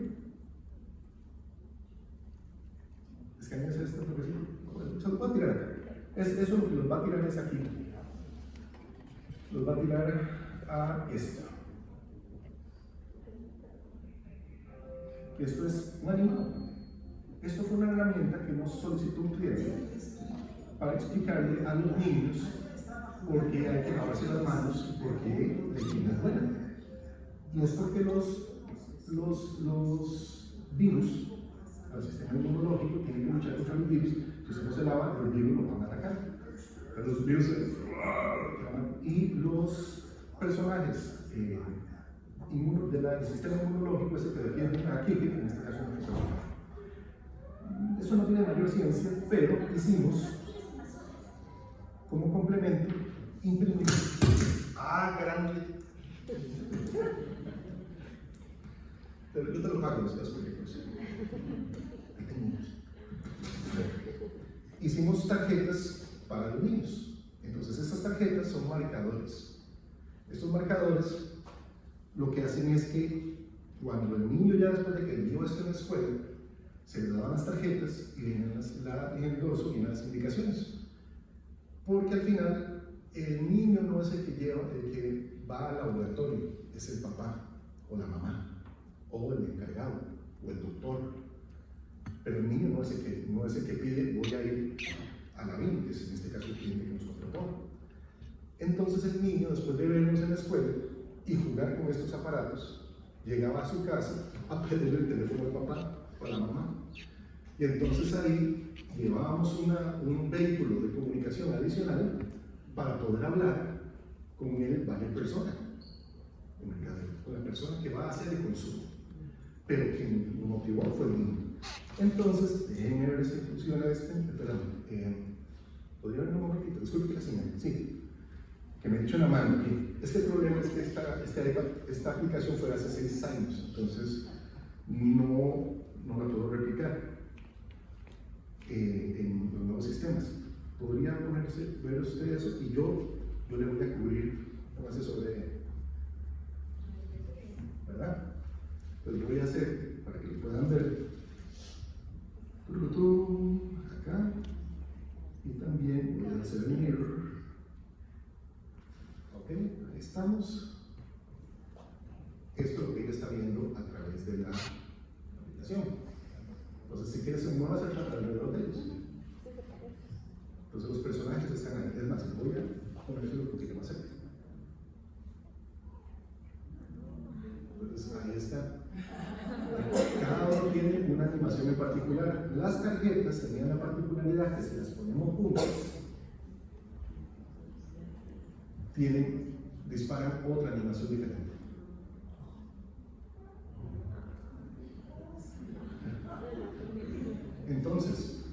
[SPEAKER 1] escanearse esto porque sí, se los va a tirar acá. Eso lo que los va a tirar es aquí. Los va a tirar a esto. Esto es un animado. Esto fue una herramienta que nos solicitó un cliente para explicarle a los niños por qué hay que lavarse las manos y por qué la higiene es buena. Y es porque los virus, el sistema inmunológico tiene que luchar contra los virus. Si usted no se lava, los virus lo van a atacar. Pero los virus y los personajes del sistema inmunológico es el que defiende aquí, que en este caso es nuestro personaje. Eso no tiene mayor ciencia, pero hicimos como complemento imprimir grande. Pero yo te lo pago después porque hicimos tarjetas para los niños. Entonces estas tarjetas son marcadores. Estos marcadores lo que hacen es que cuando el niño ya después de que vio esto en la escuela, se le daban las tarjetas y vienen el dorso y las indicaciones. Porque al final el niño no es el que va al laboratorio, es el papá o la mamá o el encargado o el doctor. Pero el niño no es el que pide voy a ir a la BIM, que es en este caso el cliente que nos contrató. Entonces el niño, después de vernos en la escuela y jugar con estos aparatos, llegaba a su casa a pedirle el teléfono al papá o a la mamá. Y entonces ahí llevábamos un vehículo de comunicación adicional para poder hablar con él varias personas. El mercadero con la persona que va a hacer el consumo, pero quien lo motivó fue el niño. Entonces, déjenme ver si funciona perdón, ¿podría ver un momentito? Disculpe la señal, sí, que me he hecho una mano aquí. Es que el problema es que esta aplicación fue hace 6 años, entonces no la puedo replicar en los nuevos sistemas. Podría ver usted eso y yo le voy a cubrir la base sobre, ¿verdad? Entonces lo voy a hacer para que lo puedan ver. Acá. Y también voy a hacer el mirror. Ok, ahí estamos. Esto es lo que ella está viendo a través de la habitación. Entonces, si quieres, no vas a tratar alrededor de ellos. Entonces, los personajes están ahí. Es más, voy a ponerlo un poquito más cerca. Entonces, ahí está. Cada uno tiene una animación en particular. Las tarjetas tenían la particularidad que si las ponemos juntas, disparan otra animación diferente. Entonces,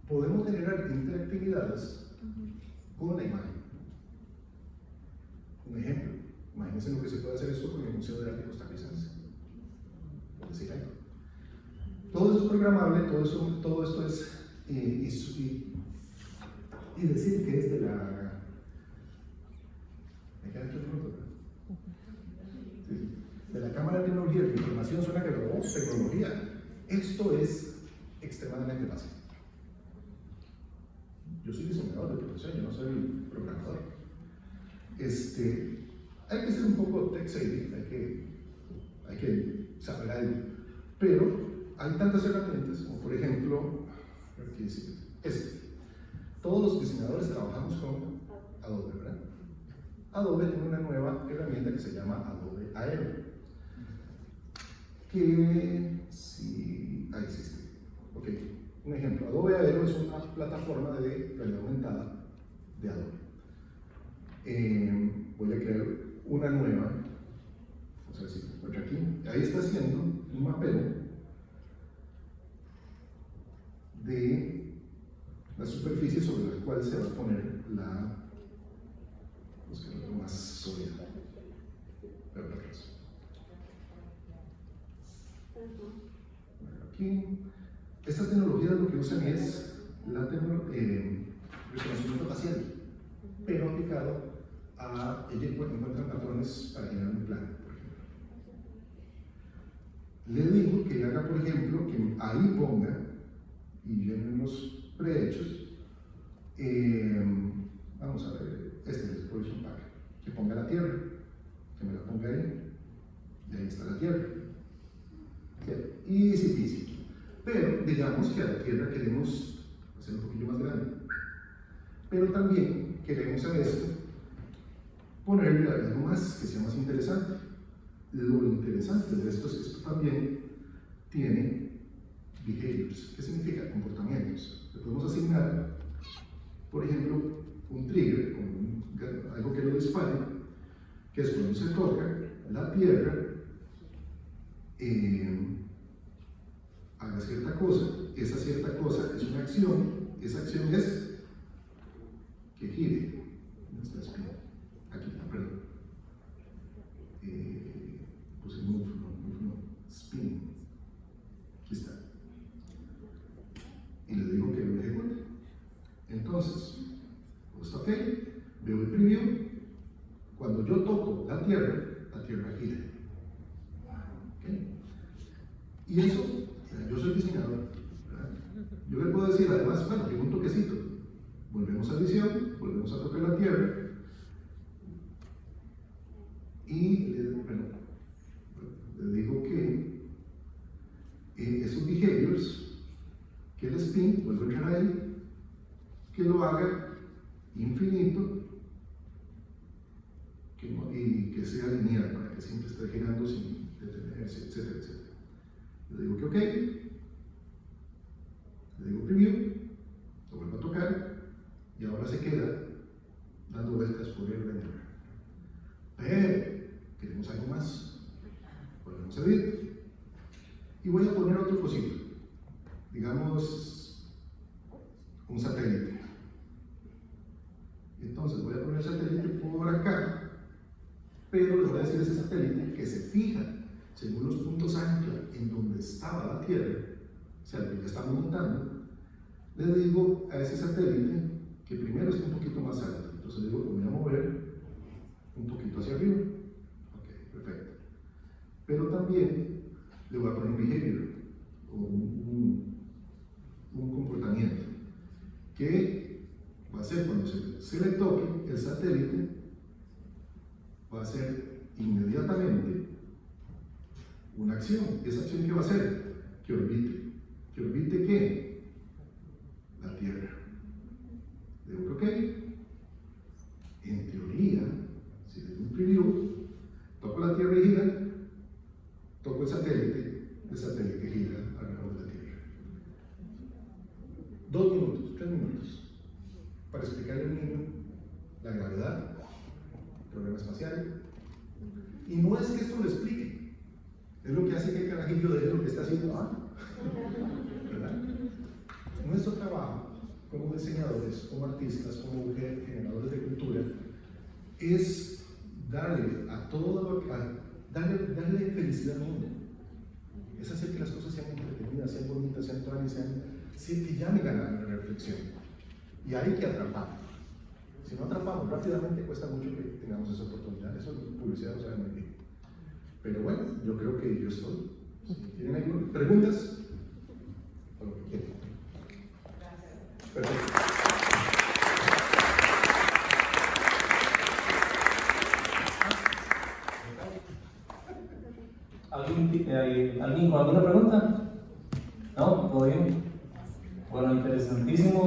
[SPEAKER 1] podemos generar interactividades con la imagen. Un ejemplo, imagínense lo que se puede hacer esto con el Museo de Arte Costarricense. Por decir algo. Todo eso es programable, todo esto es, y decir que es de la... de la Cámara de Tecnología de Información suena que tecnología. Esto es extremadamente fácil. Yo soy diseñador de profesión, yo no soy programador. Hay que ser un poco tech savvy, hay que saber algo, pero hay tantas herramientas como por ejemplo, todos los diseñadores trabajamos con Adobe, ¿verdad? Adobe tiene una nueva herramienta que se llama Adobe Aero, que sí, ahí existe. Ok, un ejemplo, Adobe Aero es una plataforma de realidad aumentada de Adobe. Voy a crear una nueva, vamos a ver si lo encuentro aquí. Ahí está haciendo un mapeo de la superficie sobre la cual se va a poner la, más sólida. Aquí, estas tecnologías lo que usan es reconocimiento facial, pero aplicado a ella encuentran patrones para generar un plan, por ejemplo. Le digo que haga, por ejemplo, que ahí ponga, y vienen los prehechos, vamos a ver, este es el Exploration Pack, que ponga la Tierra, que me la ponga ahí, y ahí está la Tierra. Easy peasy. Pero digamos que a la Tierra queremos hacer un poquillo más grande, pero también queremos a esto ponerle algo más que sea más interesante. Lo interesante de esto es que esto también tiene behaviors. ¿Qué significa? Comportamientos. Le podemos asignar, por ejemplo, un trigger, algo que lo dispare, que es cuando se toca la Tierra, haga cierta cosa. Esa cierta cosa es una acción. Esa acción es que gire. Aquí, perdón. Puse move, no, spin. Aquí está. Y le digo que lo ejecute. Entonces, pues ok, veo el preview. Cuando yo toco la Tierra gira. ¿Okay? Y eso, yo soy diseñador, ¿verdad? Yo le puedo decir además, bueno, tengo un toquecito. Volvemos a edición, volvemos a tocar la Tierra. Y le digo que esos behaviors, que el spin, vuelvo a entrar ahí, que lo haga infinito y que sea lineal para que siempre esté girando sin detenerse, etcétera, etcétera. Le digo que ok, le digo preview, lo vuelvo a tocar y ahora se queda dando vueltas por el render. Pero queremos más. Ponemos edit. Y voy a poner otro cosito. Digamos, un satélite. Entonces voy a poner el satélite por acá, pero le voy a decir a ese satélite que se fija según los puntos ancla en donde estaba la Tierra, o sea, lo que estamos montando. Le digo a ese satélite que primero esté un poquito más alto. Entonces digo que voy a mover un poquito hacia arriba. Ok, perfecto. Pero también le voy a poner un behavior, o un comportamiento, que va a ser cuando se le toque el satélite, va a hacer inmediatamente una acción. ¿Esa acción qué va a hacer? Que orbite. ¿Que orbite qué? La Tierra. Le digo que ok. En teoría, si le doy un preview, toco la Tierra y gira, toco el satélite gira alrededor de la Tierra. 2 minutos, 3 minutos, para explicarle al niño la gravedad, el problema espacial. Y no es que esto lo explique, es lo que hace que el carajillo de lo que está haciendo, ¿verdad? Nuestro trabajo como diseñadores, como artistas, como generadores de cultura, es darle a todo, darle felicidad al mundo. Es hacer que las cosas sean entretenidas, sean bonitas, sean tuanis, que llamen a la reflexión. Y hay que atrapar. Si no atrapamos rápidamente, cuesta mucho que tengamos esa oportunidad. Eso publicidad lo sabe muy bien. Pero bueno, yo creo que yo estoy. Si tienen algunas preguntas, o lo que quieran. Perfecto.
[SPEAKER 4] ¿Alguien con alguna pregunta? ¿No? ¿Todo bien? Bueno, interesantísimo.